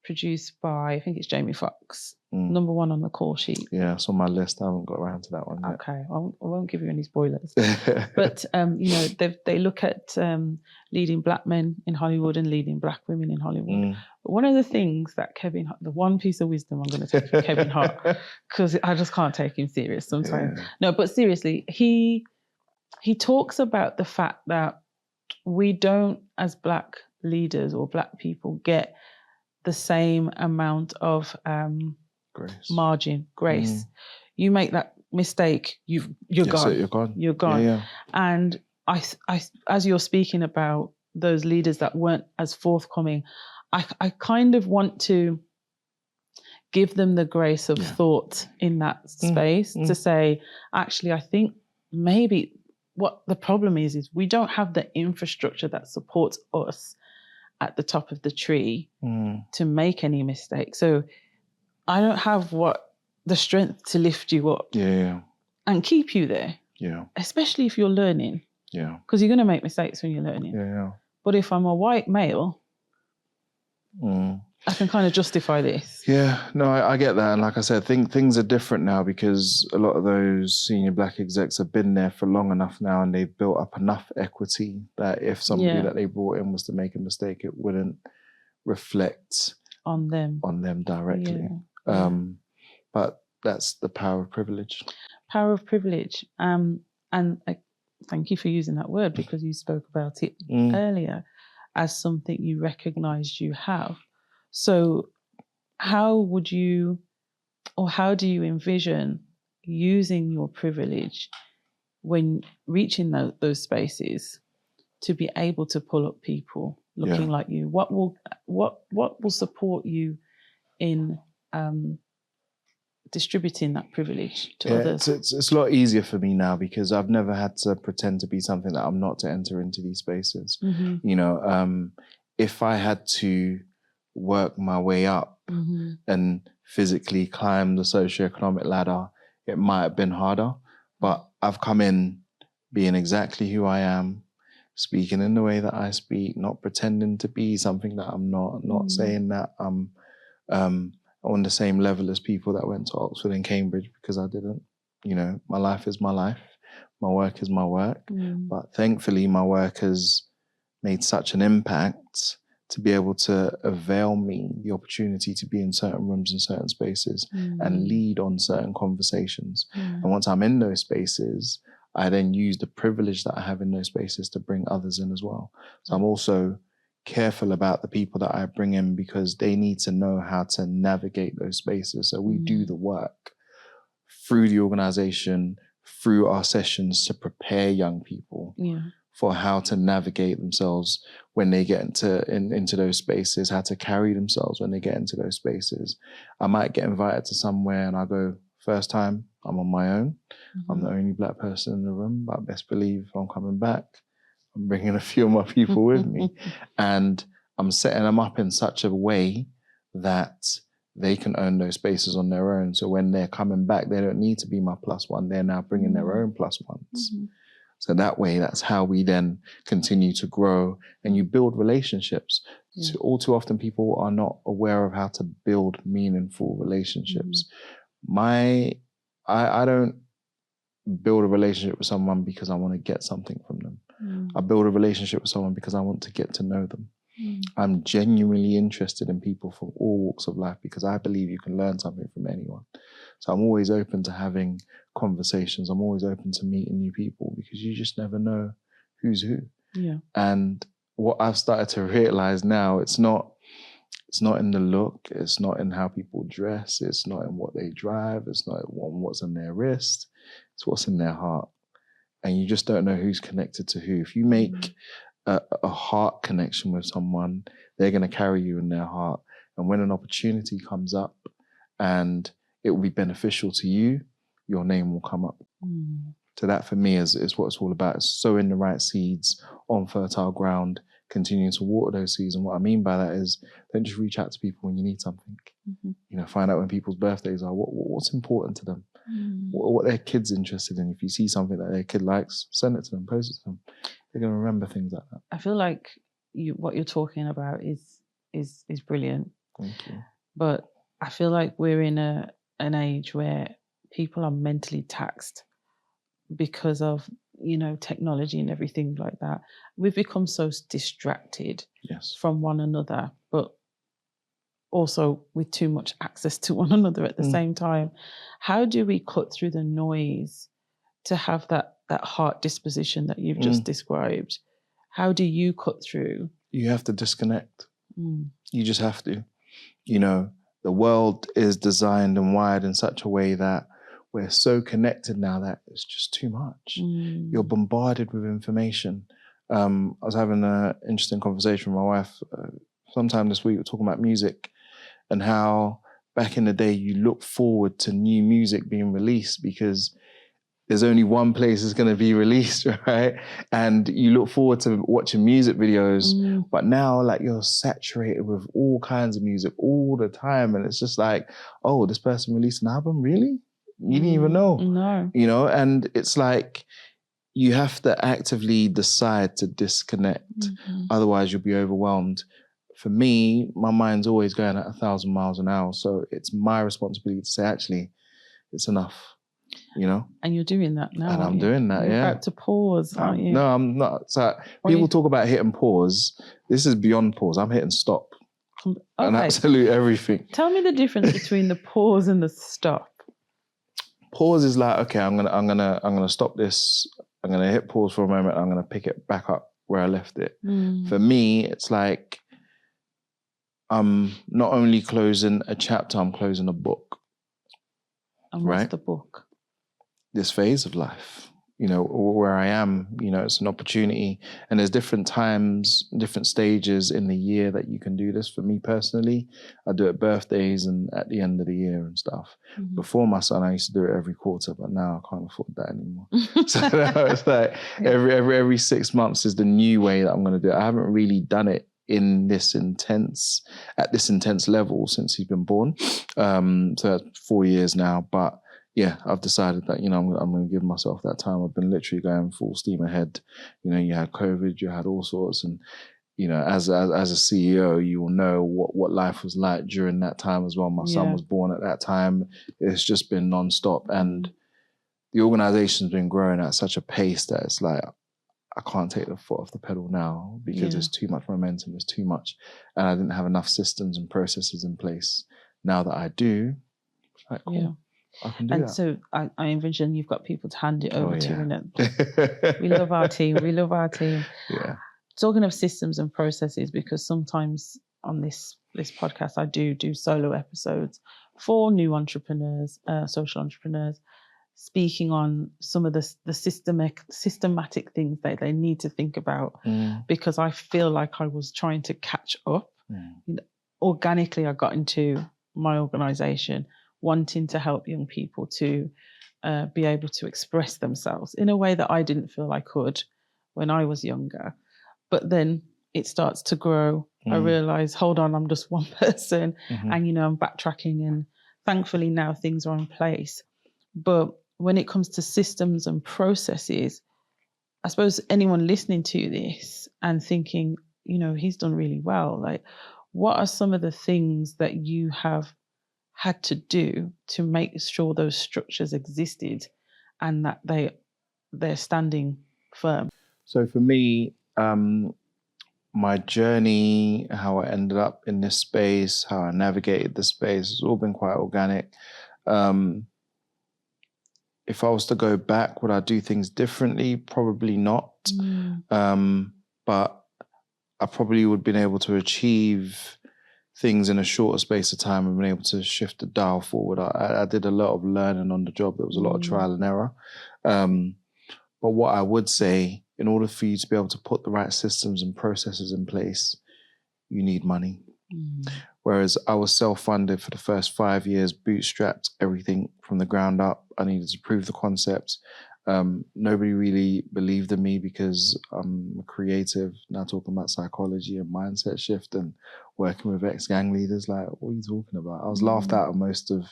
produced by, I think it's Jamie Foxx, number one on the call sheet. Yeah, it's on my list. I haven't got around to that one yet. Okay, I won't give you any spoilers. But, you know, they look at leading Black men in Hollywood and leading Black women in Hollywood. But one of the things that the one piece of wisdom I'm going to take from Kevin Hart, because I just can't take him serious sometimes. Yeah. No, but seriously, he talks about the fact that we don't, as Black leaders or Black people, get the same amount of grace. You make that mistake, you're gone. You're gone. Yeah. And I, as you're speaking about those leaders that weren't as forthcoming, I kind of want to give them the grace of thought in that space to say, actually, I think maybe what the problem is we don't have the infrastructure that supports us at the top of the tree to make any mistakes. So I don't have the strength to lift you up and keep you there. Yeah. Especially if you're learning. Yeah. Because you're going to make mistakes when you're learning. Yeah. But if I'm a white male, I can kind of justify this. Yeah, no, I get that. And like I said, things are different now because a lot of those senior Black execs have been there for long enough now, and they've built up enough equity that if somebody that they brought in was to make a mistake, it wouldn't reflect on them directly. Yeah. But that's the power of privilege. Power of privilege. And thank you for using that word, because you spoke about it earlier as something you recognized you have. So how do you envision using your privilege when reaching those spaces to be able to pull up people looking like you? What will support you in distributing that privilege to others? It's a lot easier for me now because I've never had to pretend to be something that I'm not to enter into these spaces. You know, if I had to work my way up and physically climb the socioeconomic ladder, it might have been harder. But I've come in being exactly who I am, speaking in the way that I speak, not pretending to be something that I'm not saying that I'm on the same level as people that went to Oxford and Cambridge, because I didn't. You know, my life is my life. My work is my work. But thankfully, my work has made such an impact to be able to avail me the opportunity to be in certain rooms and certain spaces and lead on certain conversations. And once I'm in those spaces, I then use the privilege that I have in those spaces to bring others in as well. So I'm also careful about the people that I bring in because they need to know how to navigate those spaces. So we do the work through the organization, through our sessions to prepare young people for how to navigate themselves when they get into those spaces, how to carry themselves when they get into those spaces. I might get invited to somewhere and I go, first time, I'm on my own. I'm the only Black person in the room, but best believe I'm coming back. I'm bringing a few of my people with me. And I'm setting them up in such a way that they can earn those spaces on their own. So when they're coming back, they don't need to be my plus one. They're now bringing their own plus ones. So that way, that's how we then continue to grow and you build relationships. So all too often, people are not aware of how to build meaningful relationships. I don't build a relationship with someone because I want to get something from them. I build a relationship with someone because I want to get to know them. I'm genuinely interested in people from all walks of life because I believe you can learn something from anyone. So I'm always open to having conversations. I'm always open to meeting new people because you just never know who's who. And what I've started to realize now, it's not in the look, it's not in how people dress, it's not in what they drive, it's not in what's on their wrist, it's what's in their heart. And you just don't know who's connected to who. If you make a heart connection with someone, they're going to carry you in their heart. And when an opportunity comes up and it will be beneficial to you, your name will come up. So that for me is what it's all about. It's sowing the right seeds on fertile ground, continuing to water those seeds. And what I mean by that is don't just reach out to people when you need something. You know, find out when people's birthdays are, what's important to them, what their kid's interested in. If you see something that their kid likes, send it to them, post it to them. They're going to remember things like that. I feel like what you're talking about is brilliant. Thank you. But I feel like we're in an age where people are mentally taxed because of, you know, technology and everything like that. We've become so distracted from one another, but also with too much access to one another at the same time. How do we cut through the noise to have that heart disposition that you've just described? How do you cut through? You have to disconnect. You just have to. You know, the world is designed and wired in such a way that we're so connected now that it's just too much. You're bombarded with information. I was having an interesting conversation with my wife sometime this week. We're talking about music and how back in the day you look forward to new music being released because there's only one place it's going to be released, right? And you look forward to watching music videos, but now like you're saturated with all kinds of music all the time. And it's just like, oh, this person released an album? Really? You didn't even know. No. You know, and it's like you have to actively decide to disconnect. Otherwise you'll be overwhelmed. For me, my mind's always going at 1,000 miles an hour. So it's my responsibility to say, actually, it's enough. You know? And you're doing that now. And I'm doing that, you're about to pause, aren't you? No, I'm not. So people talk about hitting pause. This is beyond pause. I'm hitting stop. And absolute everything. Tell me the difference between the pause and the stop. Pause is like, okay, I'm gonna stop this. I'm gonna hit pause for a moment. I'm gonna pick it back up where I left it. For me, it's like I'm not only closing a chapter, I'm closing a book. And what's the book? This phase of life. where I am, it's an opportunity, and there's different times, different stages in the year that you can do this. For me personally, I do it birthdays and at the end of the year and stuff. Mm-hmm. Before my son, I used to do it every quarter, but now I can't afford that anymore. So now it's like every 6 months is the new way that I'm going to do it. I haven't really done it at this intense level since he's been born. So that's 4 years now, but yeah, I've decided that, I'm going to give myself that time. I've been literally going full steam ahead. You had COVID, you had all sorts. And, as a CEO, you will know what life was like during that time as well. My son was born at that time. It's just been nonstop. And the organization's been growing at such a pace that it's like, I can't take the foot off the pedal now because there's too much momentum, there's too much. And I didn't have enough systems and processes in place. Now that I do, it's like, cool. Yeah. I can do and that. So I envision you've got people to hand it over to. And we love our team. We love our team. Yeah. Talking of systems and processes, because sometimes on this podcast, I do solo episodes for new entrepreneurs, social entrepreneurs, speaking on some of the systematic things that they need to think about, because I feel like I was trying to catch up. Organically, I got into my organization wanting to help young people to be able to express themselves in a way that I didn't feel I could when I was younger. But then it starts to grow. I realize, hold on, I'm just one person, and I'm backtracking, and thankfully now things are in place. But when it comes to systems and processes, I suppose anyone listening to this and thinking, he's done really well, like, what are some of the things that you have had to do to make sure those structures existed and that they're standing firm? So for me, my journey, how I ended up in this space, how I navigated the space, has all been quite organic. If I was to go back, would I do things differently? Probably not. But I probably would have been able to achieve things in a shorter space of time and been able to shift the dial forward. I did a lot of learning on the job. There was a lot of trial and error. But what I would say, in order for you to be able to put the right systems and processes in place, you need money. Whereas I was self-funded for the first 5 years, bootstrapped everything from the ground up. I needed to prove the concept. Nobody really believed in me because I'm a creative, now talking about psychology and mindset shift and working with ex-gang leaders. Like, what are you talking about? I was laughed out of most of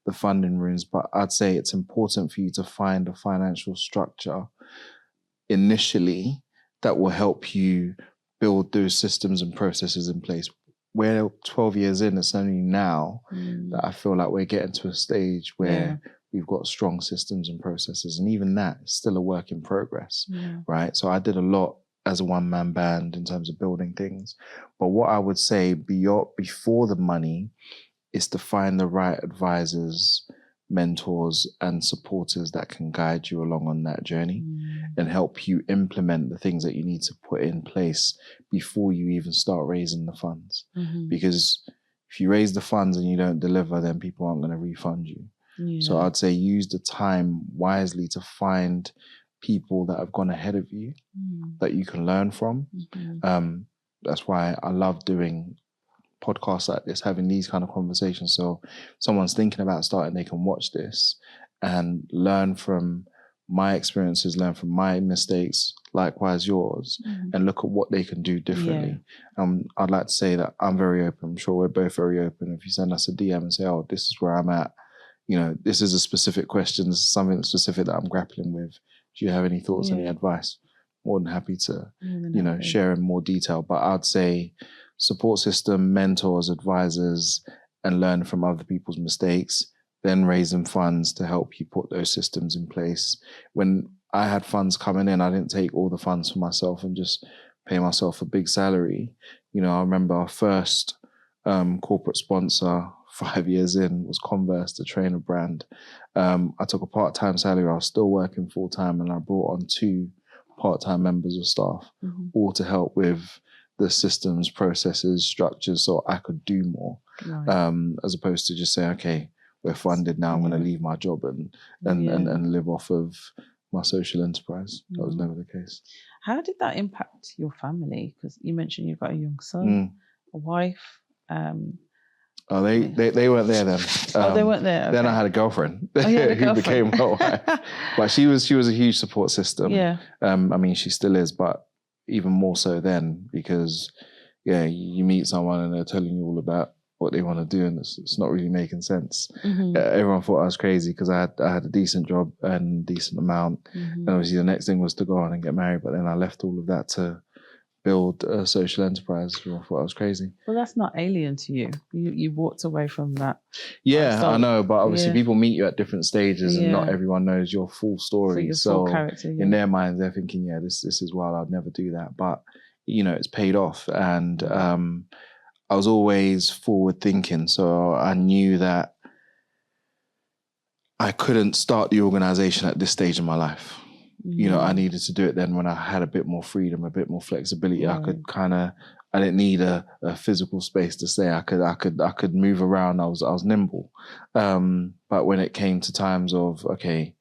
the funding rooms, but I'd say it's important for you to find a financial structure initially that will help you build those systems and processes in place. We're 12 years in, it's only now that I feel like we're getting to a stage where we've got strong systems and processes. And even that is still a work in progress, right? So I did a lot as a one-man band in terms of building things. But what I would say before the money is to find the right advisors, mentors, and supporters that can guide you along on that journey and help you implement the things that you need to put in place before you even start raising the funds. Because if you raise the funds and you don't deliver, then people aren't going to refund you. So I'd say use the time wisely to find people that have gone ahead of you that you can learn from. That's why I love doing podcasts like this, having these kind of conversations. So if someone's thinking about starting, they can watch this and learn from my experiences, learn from my mistakes, likewise yours, and look at what they can do differently. I'd like to say that I'm very open. I'm sure we're both very open. If you send us a DM and say, oh, this is where I'm at, this is a specific question, something specific that I'm grappling with. Do you have any thoughts, any advice? More than happy to, share in more detail. But I'd say support system, mentors, advisors, and learn from other people's mistakes, then raising funds to help you put those systems in place. When I had funds coming in, I didn't take all the funds for myself and just pay myself a big salary. I remember our first corporate sponsor 5 years in was Converse, the trainer brand. I took a part-time salary. I was still working full-time, and I brought on 2 part-time members of staff, all to help with the systems, processes, structures, so I could do more, as opposed to just saying, okay, we're funded now, I'm going to leave my job and live off of my social enterprise. That was never the case. How did that impact your family? Because you mentioned you've got a young son, a wife. Oh, they weren't there then. They weren't there. Okay. Then I had a girlfriend who became my wife. But she was a huge support system. Yeah. I mean, she still is, but even more so then, because you meet someone and they're telling you all about what they want to do, and it's not really making sense. Everyone thought I was crazy because I had a decent job and decent amount, and obviously the next thing was to go on and get married. But then I left all of that to build a social enterprise. I thought I was crazy. Well, that's not alien to you. You walked away from that. Yeah, I know, but obviously people meet you at different stages, and not everyone knows your full story. Full character, in their minds, they're thinking, this is wild. I'd never do that. But it's paid off, and I was always forward thinking, so I knew that I couldn't start the organization at this stage in my life. I needed to do it then when I had a bit more freedom, a bit more flexibility. I could I didn't need a physical space to stay. I could move around. I was nimble. But when it came to times of, okay,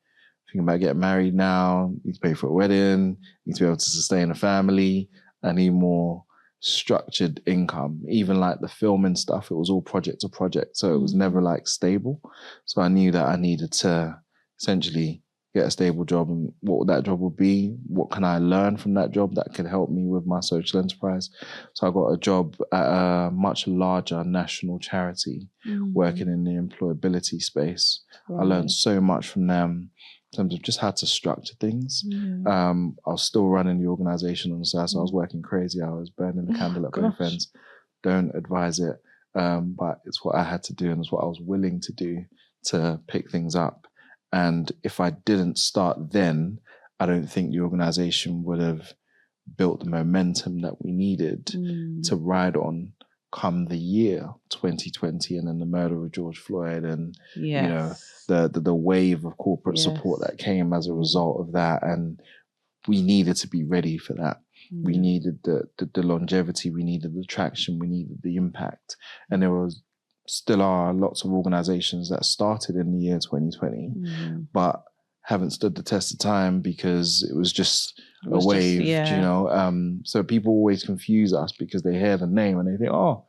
thinking about getting married now, need to pay for a wedding, need to be able to sustain a family, I need more structured income. Even like the filming stuff, it was all project to project. So it was never like stable. So I knew that I needed to essentially get a stable job, and what that job would be, what can I learn from that job that could help me with my social enterprise. So I got a job at a much larger national charity working in the employability space. I learned so much from them in terms of just how to structure things. I was still running the organization on the side, so I was working crazy hours, burning the candle at both ends. Don't advise it, but it's what I had to do, and it's what I was willing to do to pick things up. And if I didn't start then, I don't think the organization would have built the momentum that we needed to ride on come the year 2020, and then the murder of George Floyd, and the wave of corporate support that came as a result of that. And we needed to be ready for that. We needed the longevity, we needed the traction, we needed the impact. And there still are lots of organizations that started in the year 2020, but haven't stood the test of time because it was just a wave, so people always confuse us because they hear the name and they think, oh,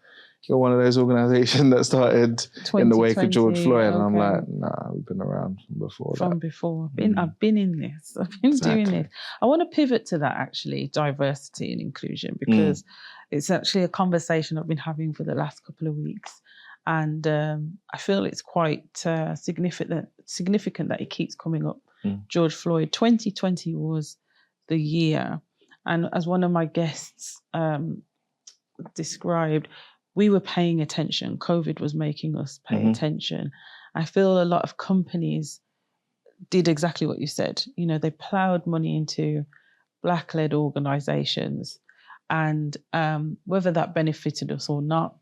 you're one of those organizations that started in the wake of George Floyd. And I'm like, nah, we've been around from before. I've been in this. I've been doing this. I want to pivot to that, actually, diversity and inclusion, because it's actually a conversation I've been having for the last couple of weeks. And I feel it's quite significant that it keeps coming up. George Floyd, 2020 was the year. And as one of my guests described, we were paying attention. COVID was making us pay attention. I feel a lot of companies did exactly what you said. They plowed money into Black-led organizations. And whether that benefited us or not,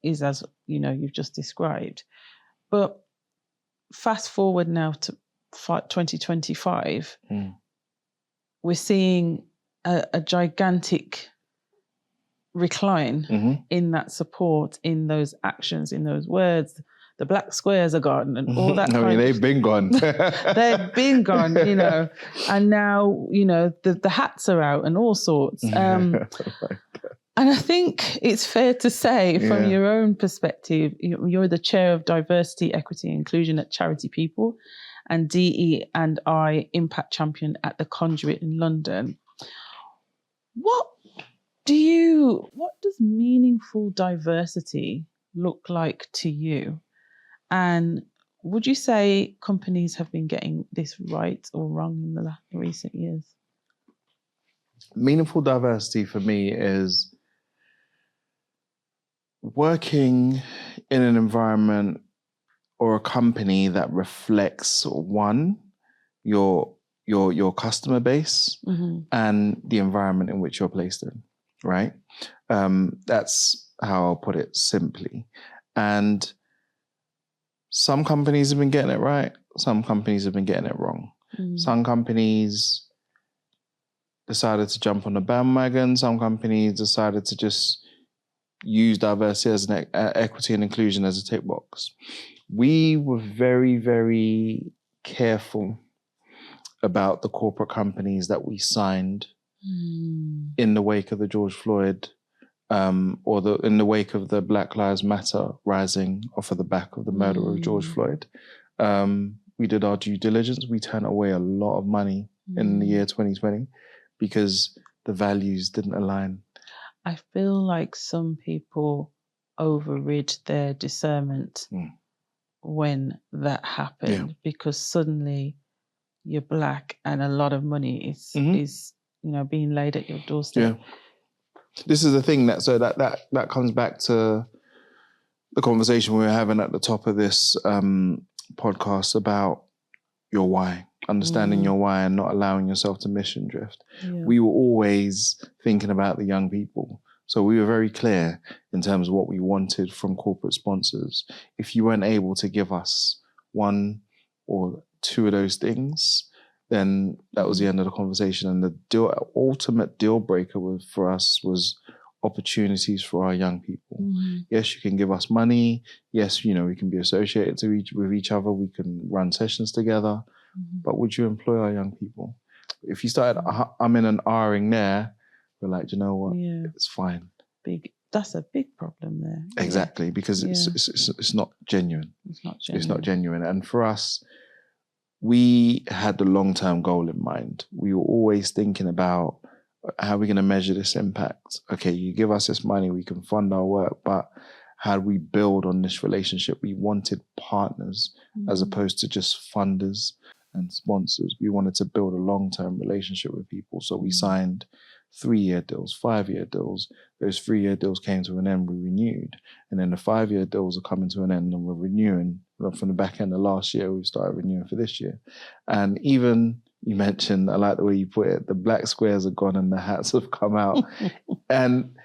is as you've just described. But fast forward now to 2025, we're seeing a gigantic recline in that support, in those actions, in those words. The black squares are gone and all that. They've been gone. They've been gone, and now the hats are out and all sorts. And I think it's fair to say, from your own perspective, you're the chair of Diversity, Equity and Inclusion at Charity People and D.E.I. Impact Champion at The Conduit in London. What does meaningful diversity look like to you? And would you say companies have been getting this right or wrong in the recent years? Meaningful diversity for me is working in an environment or a company that reflects, one, your customer base and the environment in which you're placed in, right? That's how I'll put it simply. And some companies have been getting it right. Some companies have been getting it wrong. Some companies decided to jump on the bandwagon. Some companies decided to just use diversity as an equity and inclusion as a tick box. We were very, very careful about the corporate companies that we signed in the wake of the George Floyd, or in the wake of the Black Lives Matter rising off of the back of the murder of George Floyd. We did our due diligence. We turned away a lot of money in the year 2020 because the values didn't align. I feel like some people overrid their discernment when that happened, because suddenly you're Black and a lot of money is being laid at your doorstep. Yeah. This is the thing that comes back to the conversation we were having at the top of this podcast about your why, understanding your why and not allowing yourself to mission drift. Yeah. We were always thinking about the young people. So we were very clear in terms of what we wanted from corporate sponsors. If you weren't able to give us one or two of those things, then that was the end of the conversation. And the ultimate deal breaker for us was opportunities for our young people. Yes, you can give us money. Yes, we can be associated with each other. We can run sessions together. But would you employ our young people? If you started I'm in an R-ing there, we're like, do you know what? Yeah. It's fine. That's a big problem there. Exactly, because it's not genuine. It's not genuine. It's not genuine. And for us, we had the long-term goal in mind. We were always thinking about how we're going to measure this impact. Okay, you give us this money, we can fund our work, but how do we build on this relationship? We wanted partners as opposed to just funders and sponsors. We wanted to build a long-term relationship with people. So we signed 3-year deals, 5-year deals. Those 3-year deals came to an end, we renewed. And then the 5-year deals are coming to an end and we're renewing. From the back end of last year, we've started renewing for this year. And even, you mentioned, I like the way you put it, the black squares are gone and the hats have come out. And,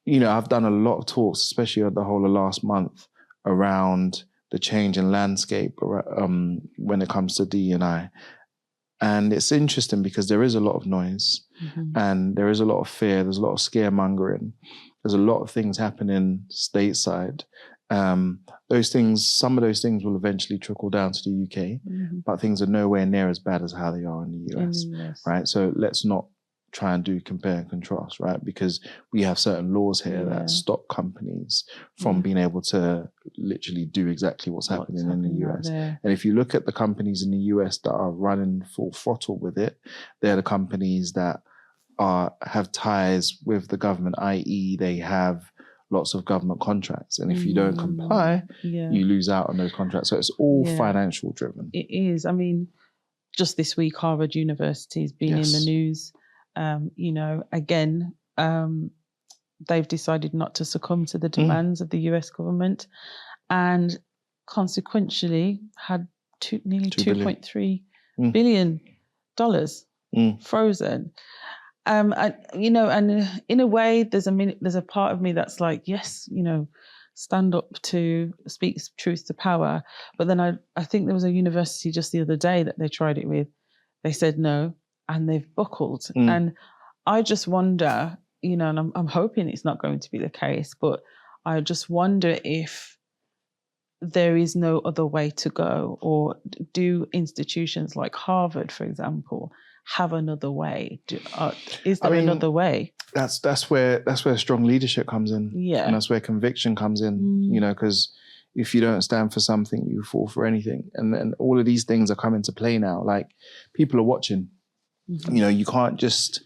I've done a lot of talks, especially the whole of last month, around the change in landscape when it comes to D.E.I. And it's interesting because there is a lot of noise and there is a lot of fear. There's a lot of scaremongering. There's a lot of things happening stateside. Some of those things will eventually trickle down to the UK, but things are nowhere near as bad as how they are in the US. Right? So let's not try and do compare and contrast, right? Because we have certain laws here that stop companies from being able to literally do exactly what's happening in the US. And if you look at the companies in the US that are running full throttle with it, they're the companies that have ties with the government, i.e. they have lots of government contracts. And if you don't comply, you lose out on those contracts. So it's all financial driven. It is. I mean, just this week, Harvard University has been in the news. They've decided not to succumb to the demands of the US government and consequentially had nearly $2.3 billion frozen. And in a way, there's a part of me that's like, yes, stand up to speak truth to power. But then I think there was a university just the other day that they tried it with. They said no, and they've buckled. And I just wonder, and I'm hoping it's not going to be the case, but I just wonder if there is no other way to go, or do institutions like Harvard, for example, have another way? Is there another way? That's where strong leadership comes in. Yeah. And that's where conviction comes in, because if you don't stand for something, you fall for anything. And all of these things are coming to play now. Like, people are watching. You can't just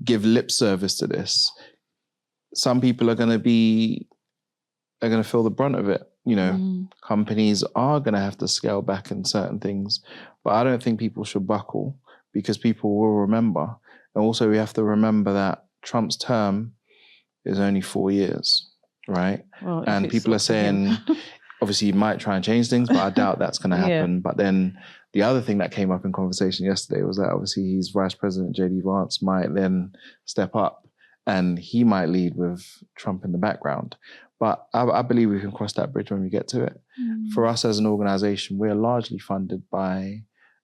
give lip service to this. Some people are going to feel the brunt of it. Companies are going to have to scale back in certain things, but I don't think people should buckle, because people will remember. And also we have to remember that Trump's term is only 4 years, right? Well, and people are saying, obviously he might try and change things, but I doubt that's going to happen. Yeah. But then the other thing that came up in conversation yesterday was that obviously his Vice President, J.D. Vance, might then step up and he might lead with Trump in the background. But I believe we can cross that bridge when we get to it. For us as an organization, we're largely funded by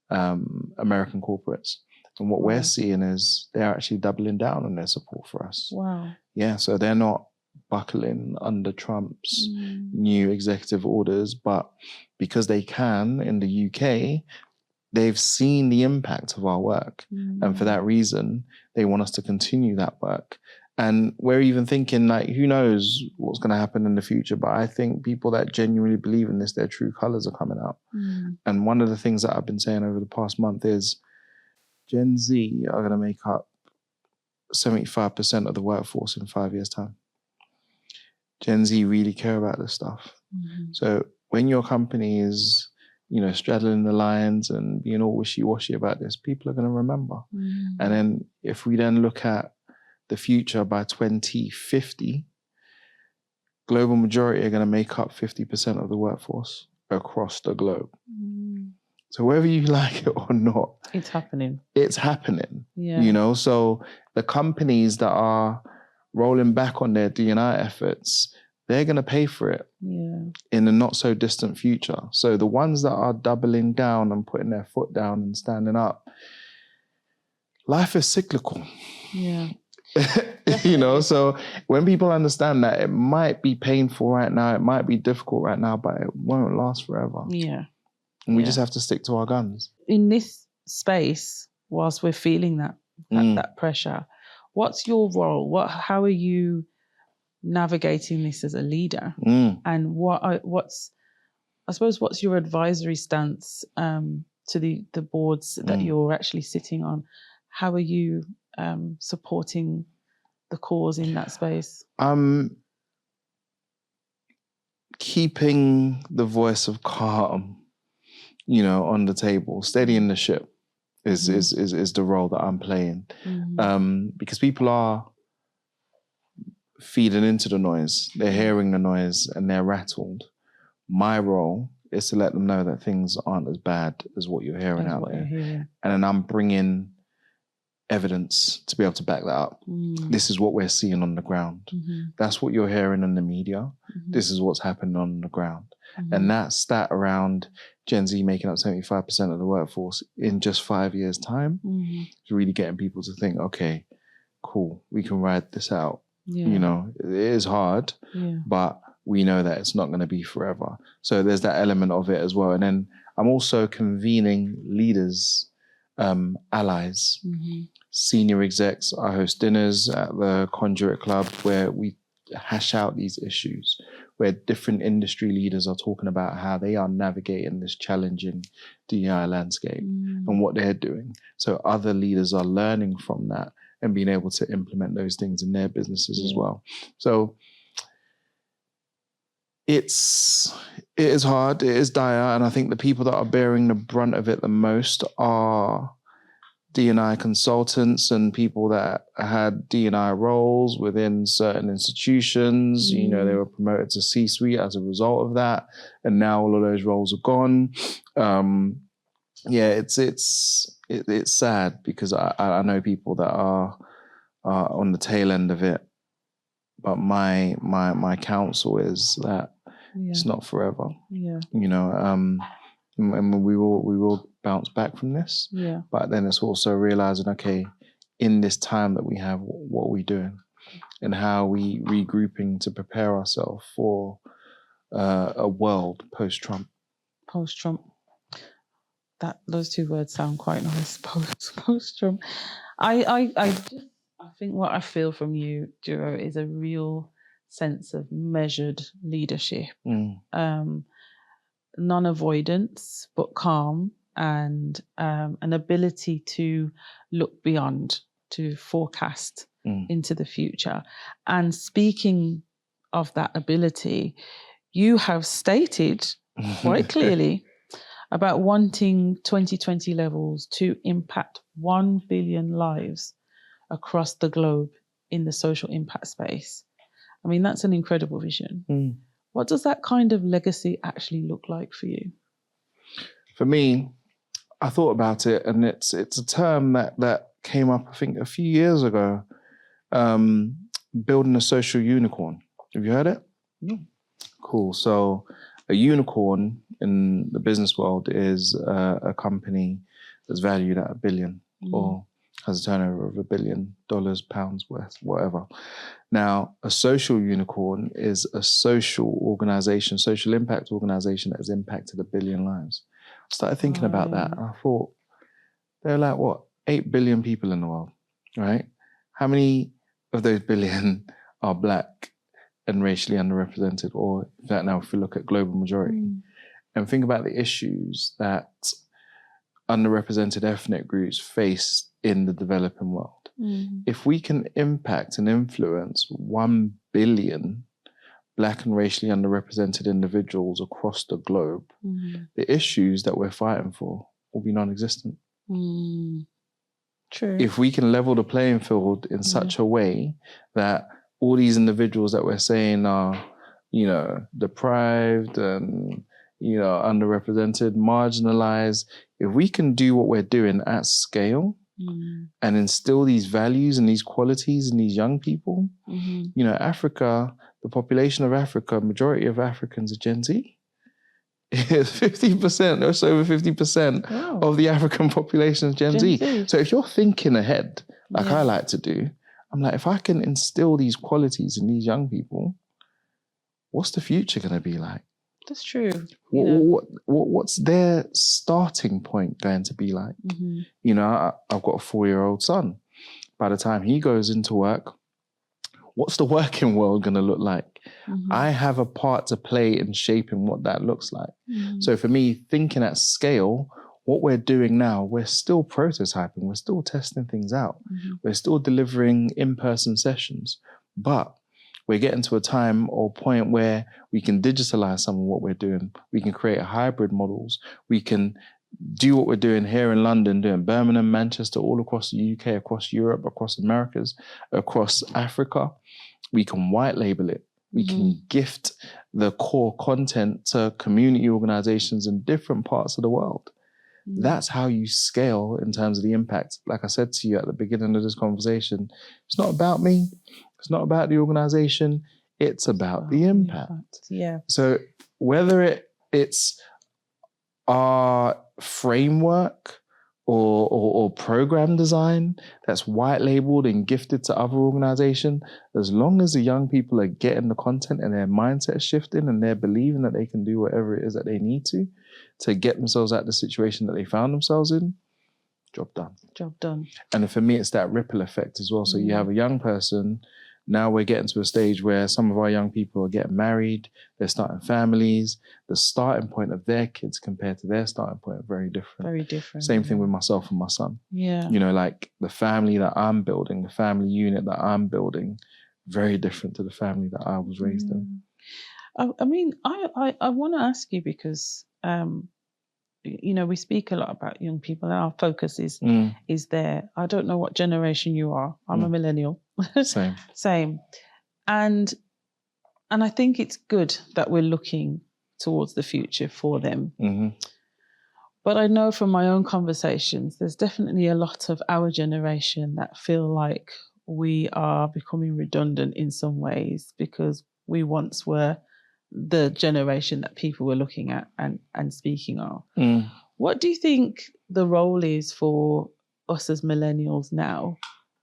American corporates. And what we're seeing is they're actually doubling down on their support for us. Wow. Yeah, so they're not buckling under Trump's new executive orders, but because they can in the UK, they've seen the impact of our work. And for that reason, they want us to continue that work. And we're even thinking, like, who knows what's going to happen in the future? But I think people that genuinely believe in this, their true colors are coming out. And one of the things that I've been saying over the past month is Gen Z are going to make up 75% of the workforce in 5 years' time. Gen Z really care about this stuff. So when your company is, straddling the lines and being all wishy-washy about this, people are going to remember. And then if we then look at the future by 2050, global majority are going to make up 50% of the workforce across the globe. So whether you like it or not, it's happening. It's happening. Yeah. So the companies that are rolling back on their D&I efforts, they're going to pay for it in the not so distant future. So the ones that are doubling down and putting their foot down and standing up, life is cyclical. Yeah. So when people understand that, it might be painful right now, it might be difficult right now, but it won't last forever. Yeah. And we just have to stick to our guns. In this space, whilst we're feeling that pressure, what's your role? How are you navigating this as a leader? And what's your advisory stance to the boards that you're actually sitting on? How are you supporting the cause in that space? Keeping the voice of calm, on the table, steadying the ship is the role that I'm playing. Because people are feeding into the noise, they're hearing the noise and they're rattled. My role is to let them know that things aren't as bad as what you're hearing out there. And then I'm bringing evidence to be able to back that up. This is what we're seeing on the ground. That's what you're hearing in the media. This is what's happening on the ground. And that stat around Gen Z making up 75% of the workforce in just 5 years' time is really getting people to think, okay, cool, we can ride this out. It is hard, but we know that it's not going to be forever. So there's that element of it as well. And then I'm also convening leaders, allies, senior execs. I host dinners at the Conduit Club where we hash out these issues, where different industry leaders are talking about how they are navigating this challenging D.E.I. landscape and what they're doing. So other leaders are learning from that and being able to implement those things in their businesses as well. So it is hard, it is dire, and I think the people that are bearing the brunt of it the most are D&I consultants and people that had D&I roles within certain institutions. They were promoted to C-suite as a result of that, and now all of those roles are gone. It's sad because I know people that are on the tail end of it, but my counsel is that it's not forever. And we will bounce back from this. But then it's also realizing, okay, in this time that we have, what are we doing, and how are we regrouping to prepare ourselves for a world post-Trump. Post-Trump. Those two words sound quite nice. Post-Trump. I think what I feel from you, Duro, is a real sense of measured leadership. Non-avoidance, but calm, and an ability to look beyond, to forecast into the future. And speaking of that ability, you have stated quite clearly about wanting 2020 levels to impact 1 billion lives across the globe in the social impact space. I mean, that's an incredible vision. What does that kind of legacy actually look like for you? For me, I thought about it, and it's a term that came up, I think, a few years ago. Building a social unicorn. Have you heard it? No. Cool. So a unicorn in the business world is a company that's valued at $1 billion or has a turnover of $1 billion, pounds worth, whatever. Now, a social unicorn is a social organization, social impact organization that has impacted 1 billion lives. started thinking about that, and I thought, there are like, what, 8 billion people in the world, right? How many of those billion are Black and racially underrepresented? Or in fact, now if we look at global majority, and think about the issues that underrepresented ethnic groups face in the developing world. If we can impact and influence 1 billion Black and racially underrepresented individuals across the globe, the issues that we're fighting for will be non-existent. True. If we can level the playing field in such a way that all these individuals that we're saying are, you know, deprived and, you know, underrepresented, marginalized, if we can do what we're doing at scale and instill these values and these qualities in these young people, you know, Africa, the population of Africa, majority of Africans are Gen Z. It's 50%, or so over 50% of the African population is Gen Z. So if you're thinking ahead, like I like to do, I'm like, if I can instill these qualities in these young people, what's the future going to be like? That's true. What's their starting point going to be like? You know, I've got a 4-year-old son. By the time he goes into work, what's the working world going to look like? I have a part to play in shaping what that looks like. So for me, thinking at scale, what we're doing now, we're still prototyping, we're still testing things out. We're still delivering in-person sessions, but we're getting to a time or point where we can digitalize some of what we're doing. We can create hybrid models. We can do what we're doing here in London, doing Birmingham, Manchester, all across the UK, across Europe, across Americas, across Africa. We can white label it. We can gift the core content to community organizations in different parts of the world. That's how you scale in terms of the impact. Like I said to you at the beginning of this conversation, it's not about me. It's not about the organization. It's about the impact. Yeah. So whether it's our framework or program design that's white labeled and gifted to other organizations, as long as the young people are getting the content and their mindset shifting and they're believing that they can do whatever it is that they need to get themselves out of the situation that they found themselves in, job done. Job done. And for me, it's that ripple effect as well. So you have a young person. Now we're getting to a stage where some of our young people are getting married, they're starting families. The starting point of their kids compared to their starting point are very different. Very different. Same thing with myself and my son. Yeah. You know, like the family that I'm building, the family unit that I'm building, very different to the family that I was raised in. I mean, I want to ask you because, you know, we speak a lot about young people and our focus is there. I don't know what generation you are. I'm a millennial. Same. And I think it's good that we're looking towards the future for them. But I know from my own conversations, there's definitely a lot of our generation that feel like we are becoming redundant in some ways because we once were the generation that people were looking at and speaking of. What do you think the role is for us as millennials now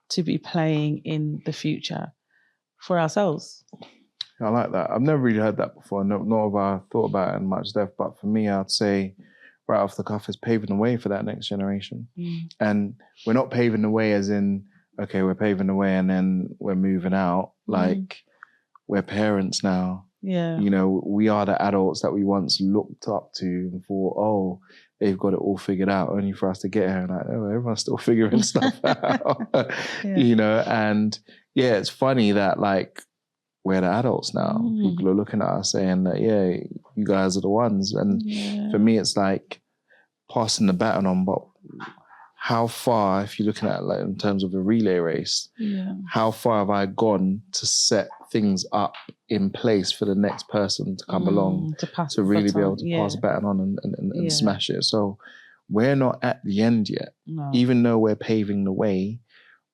to be playing in the future for ourselves? I like that. I've never really heard that before. Nor have I thought about it in much depth. But for me, I'd say right off the cuff is paving the way for that next generation. And we're not paving the way as in, okay, we're paving the way and then we're moving out. Like we're parents now. Yeah. You know, we are the adults that we once looked up to and thought, oh, they've got it all figured out, only for us to get here and like, oh, everyone's still figuring stuff out. You know, and yeah, it's funny that like we're the adults now. People are looking at us saying that, yeah, you guys are the ones. And for me, it's like passing the baton on, but how far, if you're looking at like in terms of a relay race, how far have I gone to set things up in place for the next person to come along to really be able to pass the baton on and smash it? So we're not at the end yet. No. Even though we're paving the way,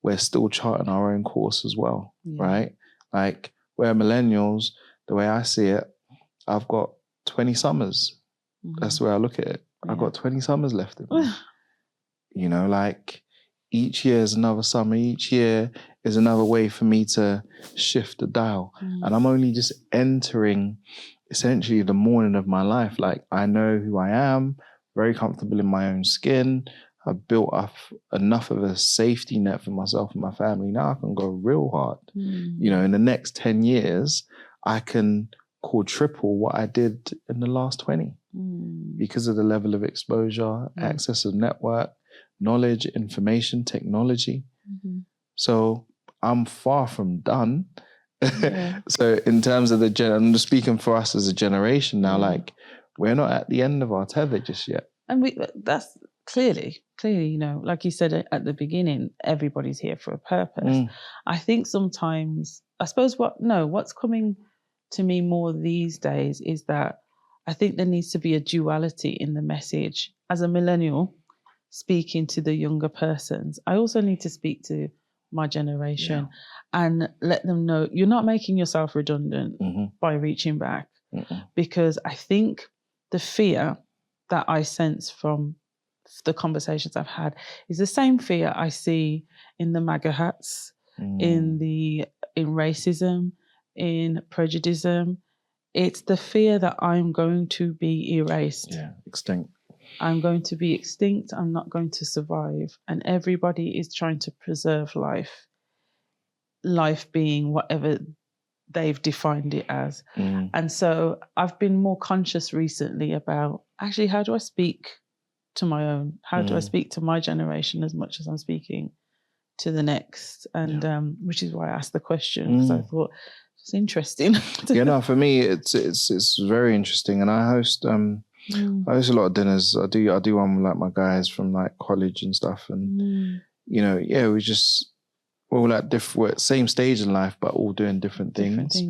we're still charting our own course as well, right? Like we're millennials, the way I see it, I've got 20 summers. That's the way I look at it. I've got 20 summers left in me. You know, like each year is another summer. Each year is another way for me to shift the dial. And I'm only just entering essentially the morning of my life. Like I know who I am, very comfortable in my own skin. I've built up enough of a safety net for myself and my family. Now I can go real hard. You know, in the next 10 years, I can quadruple what I did in the last 20 because of the level of exposure, access of network, knowledge, information, technology. So I'm far from done. So in terms of I'm just speaking for us as a generation now, like we're not at the end of our tether just yet. And that's clearly, you know, like you said at the beginning, everybody's here for a purpose. I think sometimes, I suppose what's coming to me more these days is that I think there needs to be a duality in the message. As a millennial speaking to the younger persons, I also need to speak to my generation and let them know you're not making yourself redundant by reaching back. Because I think the fear that I sense from the conversations I've had is the same fear I see in the MAGA hats, in racism, in prejudice. It's the fear that I'm going to be erased. Extinct. I'm going to be extinct. I'm not going to survive. And everybody is trying to preserve life. Life being whatever they've defined it as. And so I've been more conscious recently about actually how do I speak to my own? How do I speak to my generation as much as I'm speaking to the next? And which is why I asked the question, because I thought it's interesting. For me, it's very interesting. And I host a lot of dinners. I do one with like my guys from like college and stuff. And we're all at same stage in life, but all doing different things.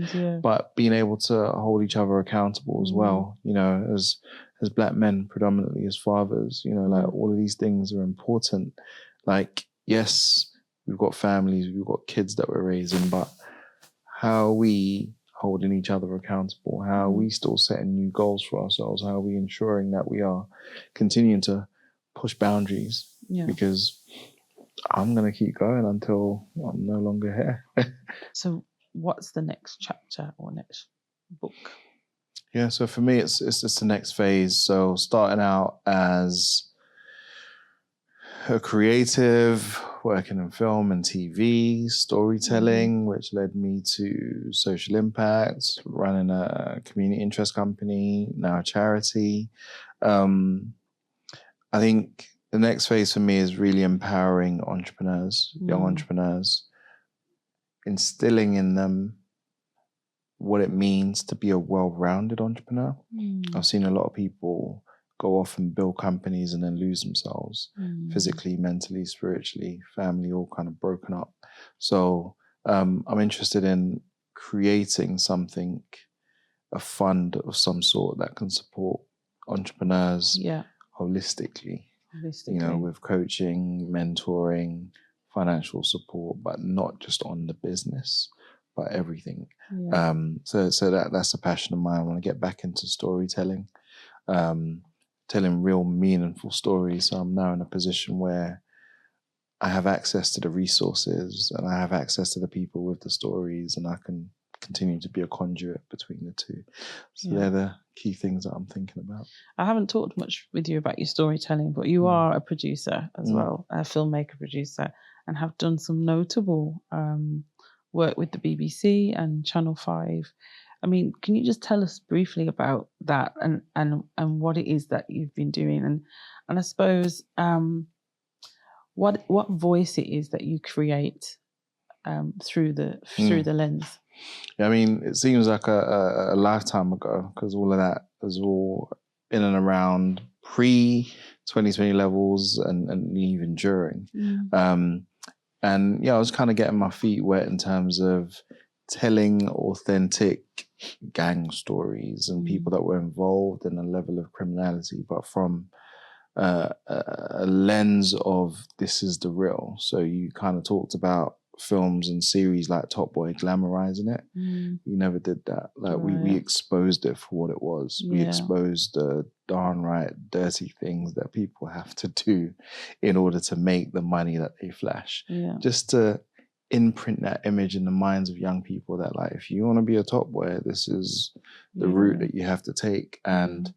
But being able to hold each other accountable as well, you know, as Black men, predominantly as fathers, you know, like all of these things are important. Like, yes, we've got families, we've got kids that we're raising, but how are we holding each other accountable? How are we still setting new goals for ourselves? How are we ensuring that we are continuing to push boundaries? Because I'm going to keep going until I'm no longer here. So what's the next chapter or next book? So for me, it's just the next phase. So starting out as a creative, working in film and TV, storytelling, which led me to social impact, running a community interest company, now a charity. I think the next phase for me is really empowering entrepreneurs, young entrepreneurs, instilling in them what it means to be a well-rounded entrepreneur. I've seen a lot of people go off and build companies and then lose themselves physically, mentally, spiritually, family, all kind of broken up. So I'm interested in creating something, a fund of some sort that can support entrepreneurs holistically. You know, with coaching, mentoring, financial support, but not just on the business, but everything. So that's a passion of mine. I want to get back into storytelling, telling real meaningful stories. So I'm now in a position where I have access to the resources and I have access to the people with the stories, and I can continue to be a conduit between the two. So they're the key things that I'm thinking about. I haven't talked much with you about your storytelling, but you are a producer as well, a filmmaker, producer, and have done some notable work with the BBC and Channel 5. I mean, can you just tell us briefly about that and what it is that you've been doing, and I suppose what voice it is that you create through the lens? I mean, it seems like a lifetime ago, because all of that was all in and around pre-2020 levels and even during. And I was kind of getting my feet wet in terms of telling authentic gang stories and people that were involved in a level of criminality, but from a lens of this is the real. So you kind of talked about films and series like Top Boy glamorizing it. We never did that. Like we exposed it for what it was. We exposed the darn right dirty things that people have to do in order to make the money that they flash. Just to imprint that image in the minds of young people that, like, if you want to be a top boy, this is the route that you have to take. And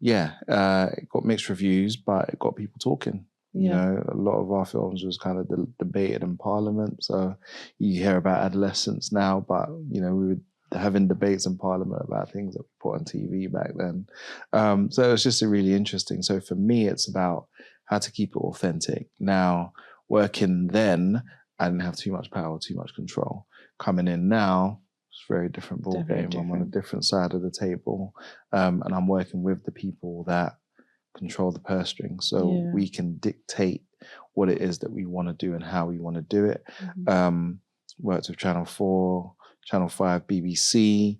it got mixed reviews, but it got people talking. You know, a lot of our films was kind of debated in Parliament. So you hear about adolescence now, but, you know, we were having debates in Parliament about things that we put on TV back then. So it was just really interesting. So for me, it's about how to keep it authentic. Now, working then, I didn't have too much power, too much control. Coming in now, it's a very different ballgame. I'm on a different side of the table, and I'm working with the people that control the purse string, so we can dictate what it is that we want to do and how we want to do it. Worked with Channel 4, Channel 5, BBC,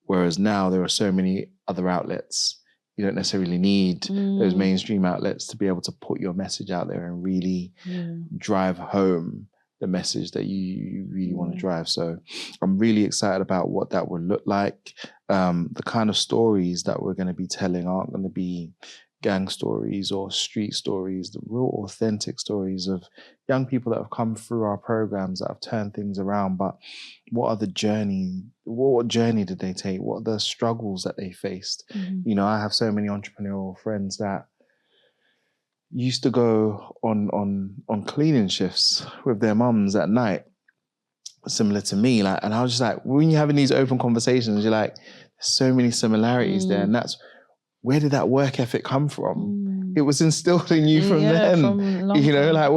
whereas now there are so many other outlets. You don't necessarily need those mainstream outlets to be able to put your message out there and really drive home the message that you really want to drive. So I'm really excited about what that would look like. The kind of stories that we're going to be telling aren't going to be gang stories or street stories, the real authentic stories of young people that have come through our programs, that have turned things around. But what journey did they take? What are the struggles that they faced? You know, I have so many entrepreneurial friends that used to go on cleaning shifts with their mums at night, similar to me. Like, and I was just like, when you're having these open conversations, you're like, there's so many similarities there. And that's, where did that work ethic come from? It was instilled in you from then. You know, like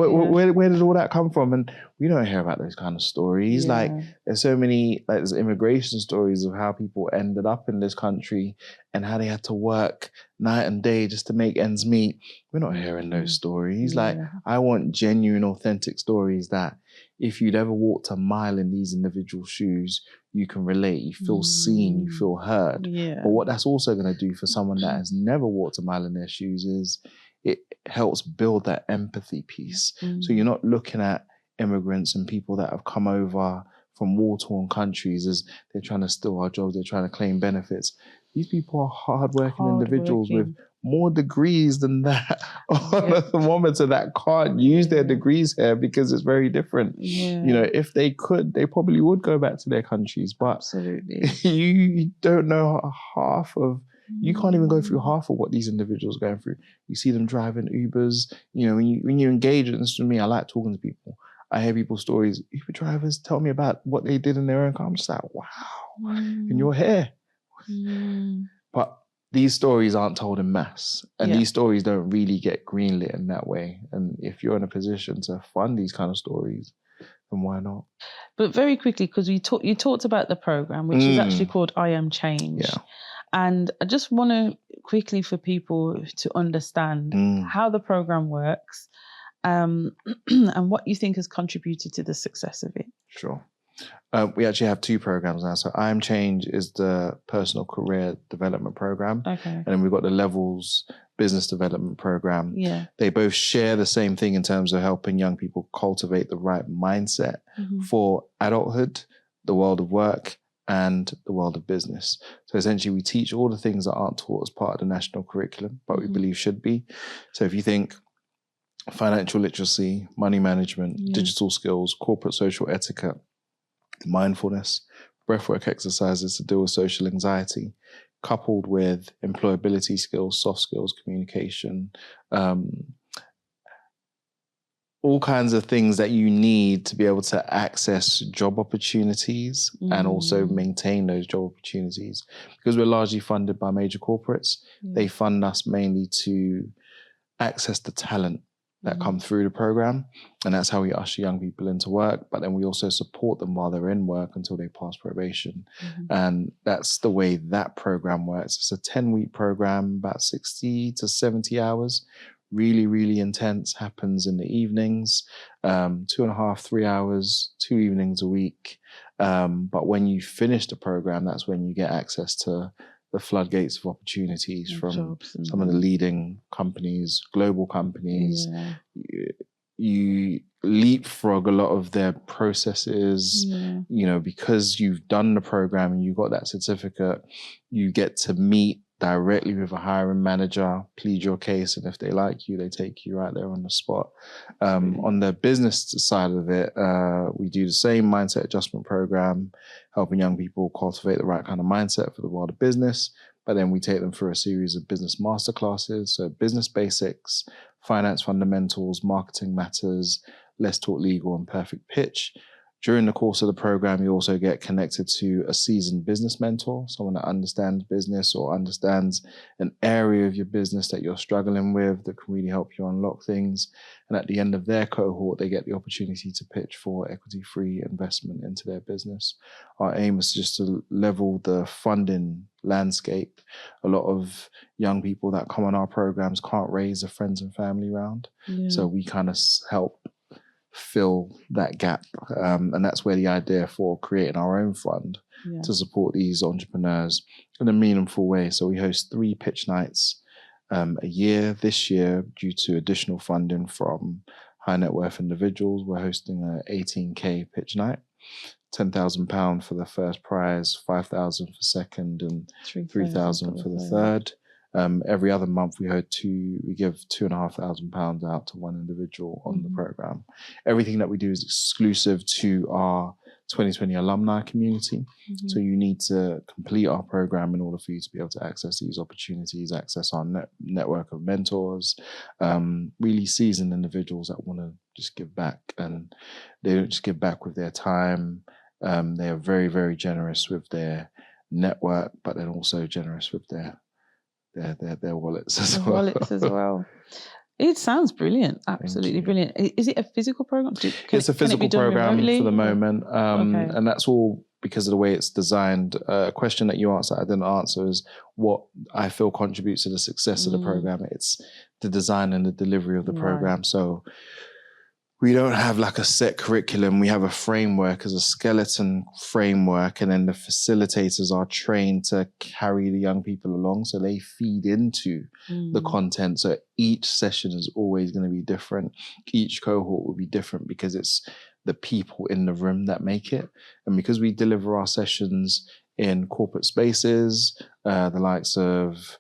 where did all that come from? And we don't hear about those kind of stories. Like, there's so many, like, there's immigration stories of how people ended up in this country and how they had to work night and day just to make ends meet. We're not hearing those stories. Like, I want genuine, authentic stories that if you'd ever walked a mile in these individual shoes, you can relate, you feel seen, you feel heard. But what that's also going to do for someone that has never walked a mile in their shoes is it helps build that empathy piece. So you're not looking at immigrants and people that have come over from war-torn countries as they're trying to steal our jobs, they're trying to claim benefits. These people are hard-working individuals with more degrees than that on a thermometer that can't use their degrees here because it's very different. You know, if they could, they probably would go back to their countries. But you don't know half of, you can't even go through half of what these individuals are going through. You see them driving Ubers. You know, when you engage, and this is me, I like talking to people. I hear people's stories. Uber drivers tell me about what they did in their own car. I'm just like, wow, and you're here. But these stories aren't told in mass, and these stories don't really get greenlit in that way. And if you're in a position to fund these kind of stories, then why not? But very quickly, because you talked about the program, which is actually called I Am Change. And I just want to quickly, for people to understand how the program works, and what you think has contributed to the success of it. Sure. We actually have two programs now. So I Am Change is the personal career development program. And then we've got the Levels business development program. They both share the same thing in terms of helping young people cultivate the right mindset for adulthood, the world of work, and the world of business. So essentially we teach all the things that aren't taught as part of the national curriculum, but we believe should be. So if you think financial literacy, money management, digital skills, corporate social etiquette, mindfulness, breathwork exercises to deal with social anxiety, coupled with employability skills, soft skills, communication, all kinds of things that you need to be able to access job opportunities and also maintain those job opportunities. Because we're largely funded by major corporates, they fund us mainly to access the talent that come through the program. And that's how we usher young people into work. But then we also support them while they're in work until they pass probation. And that's the way that program works. It's a 10-week program, about 60 to 70 hours. Really, really intense, happens in the evenings, 2.5, 3 hours, 2 evenings a week. But when you finish the program, that's when you get access to the floodgates of opportunities from some of the leading companies, global companies. You leapfrog a lot of their processes, you know, because you've done the program and you got that certificate, you get to meet directly with a hiring manager, plead your case, and if they like you, they take you right there on the spot. On the business side of it, we do the same mindset adjustment program, helping young people cultivate the right kind of mindset for the world of business. But But then we take them through a series of business masterclasses. So business basics, finance fundamentals, marketing matters, let's talk legal, and perfect pitch. During the course of the program, you also get connected to a seasoned business mentor, someone that understands business or understands an area of your business that you're struggling with that can really help you unlock things. And at the end of their cohort, they get the opportunity to pitch for equity-free investment into their business. Our aim is just to level the funding landscape. A lot of young people that come on our programs can't raise a friends and family round. Yeah. So we kind of help fill that gap. And that's where the idea for creating our own fund to support these entrepreneurs in a meaningful way. So we host 3 pitch nights a year. This year, due to additional funding from high net worth individuals, we're hosting an 18K pitch night. £10,000 for the first prize, £5,000 for second, and £3,000 for the third. Every other month we give £2,500 out to one individual on the program. Everything that we do is exclusive to our 2020 alumni community. So you need to complete our program in order for you to be able to access these opportunities, access our network of mentors, really seasoned individuals that want to just give back. And they don't just give back with their time. They are very, very generous with their network, but then also generous with their wallets as well. Wallets as well. It sounds brilliant. Absolutely brilliant. Is it a physical program? It's a physical program remotely? for the moment. Okay. And that's all because of the way it's designed. A question that you asked that I didn't answer is what I feel contributes to the success of the program. It's the design and the delivery of the program. Right. So we don't have like a set curriculum. We have a framework as a skeleton framework, and then the facilitators are trained to carry the young people along. So they feed into the content. So each session is always going to be different. Each cohort will be different because it's the people in the room that make it. And because we deliver our sessions in corporate spaces, the likes of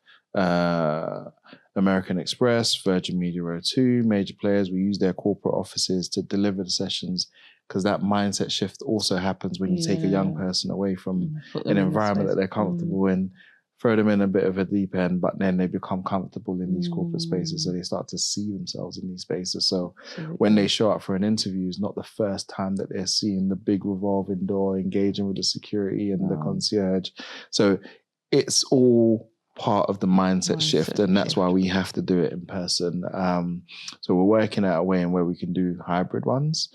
American Express, Virgin Media O2, major players, we use their corporate offices to deliver the sessions, because that mindset shift also happens when you take a young person away from an environment that they're comfortable in, throw them in a bit of a deep end, but then they become comfortable in these corporate spaces, so they start to see themselves in these spaces. So when they show up for an interview, it's not the first time that they're seeing the big revolving door, engaging with the security and the concierge. So it's all part of the mindset shift, and that's why we have to do it in person. So we're working out a way in where we can do hybrid ones,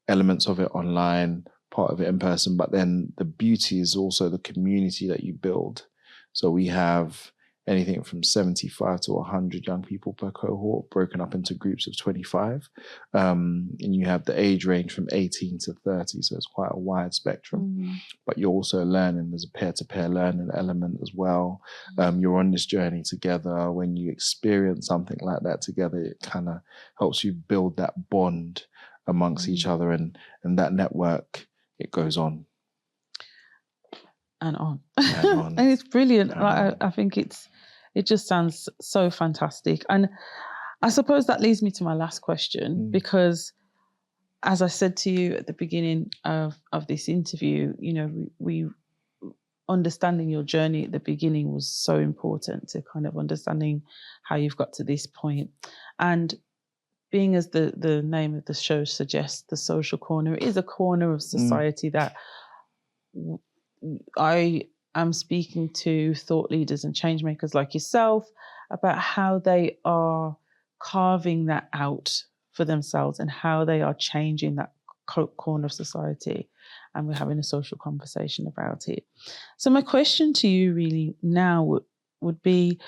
elements of it online, part of it in person, but then the beauty is also the community that you build. So we have anything from 75 to 100 young people per cohort, broken up into groups of 25. And you have the age range from 18 to 30, so it's quite a wide spectrum. But you're also learning, there's a peer-to-peer learning element as well. You're on this journey together. When you experience something like that together, it kind of helps you build that bond amongst each other, and that network, it goes on. And on. And it's brilliant. I think it just sounds so fantastic. And I suppose that leads me to my last question, because as I said to you at the beginning of this interview, you know, we understanding your journey at the beginning was so important to kind of understanding how you've got to this point. And being, as the name of the show suggests, the social corner, it is a corner of society that I am speaking to thought leaders and change makers like yourself about how they are carving that out for themselves and how they are changing that corner of society. And we're having a social conversation about it. So my question to you really now would be,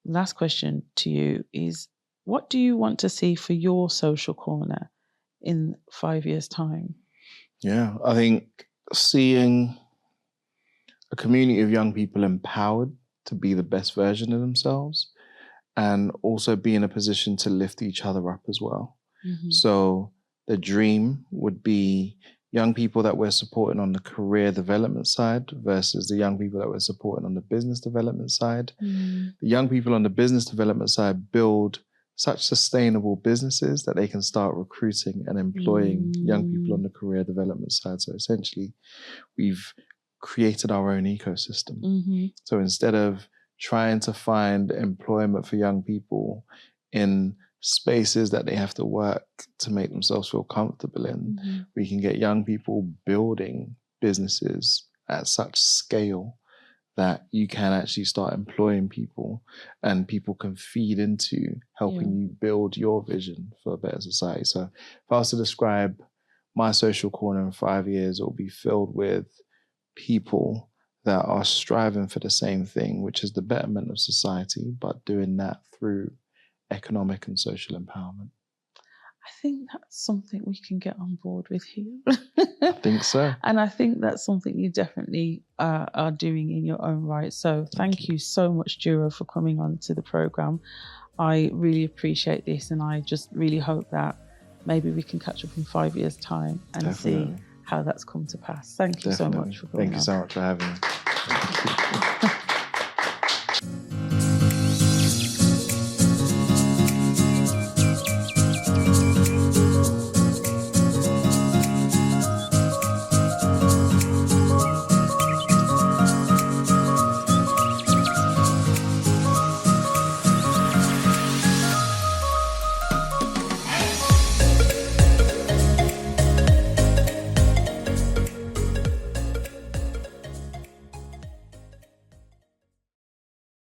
last question to you is, what do you want to see for your social corner in 5 years' time? Yeah, I think seeing a community of young people empowered to be the best version of themselves, and also be in a position to lift each other up as well. So the dream would be young people that we're supporting on the career development side versus the young people that we're supporting on the business development side. The young people on the business development side build such sustainable businesses that they can start recruiting and employing young people on the career development side. So essentially, we've created our own ecosystem. So instead of trying to find employment for young people in spaces that they have to work to make themselves feel comfortable in. We can get young people building businesses at such scale that you can actually start employing people, and people can feed into helping you build your vision for a better society. So if I was to describe my social corner in 5 years, it will be filled with people that are striving for the same thing, which is the betterment of society, but doing that through economic and social empowerment. I think that's something we can get on board with here. I think so. And I think that's something you definitely are doing in your own right. So thank you so much, Duro, for coming on to the programme. I really appreciate this, and I just really hope that maybe we can catch up in 5 years' time and see how that's come to pass. Thank you so much for coming on. Thank you so much for having me.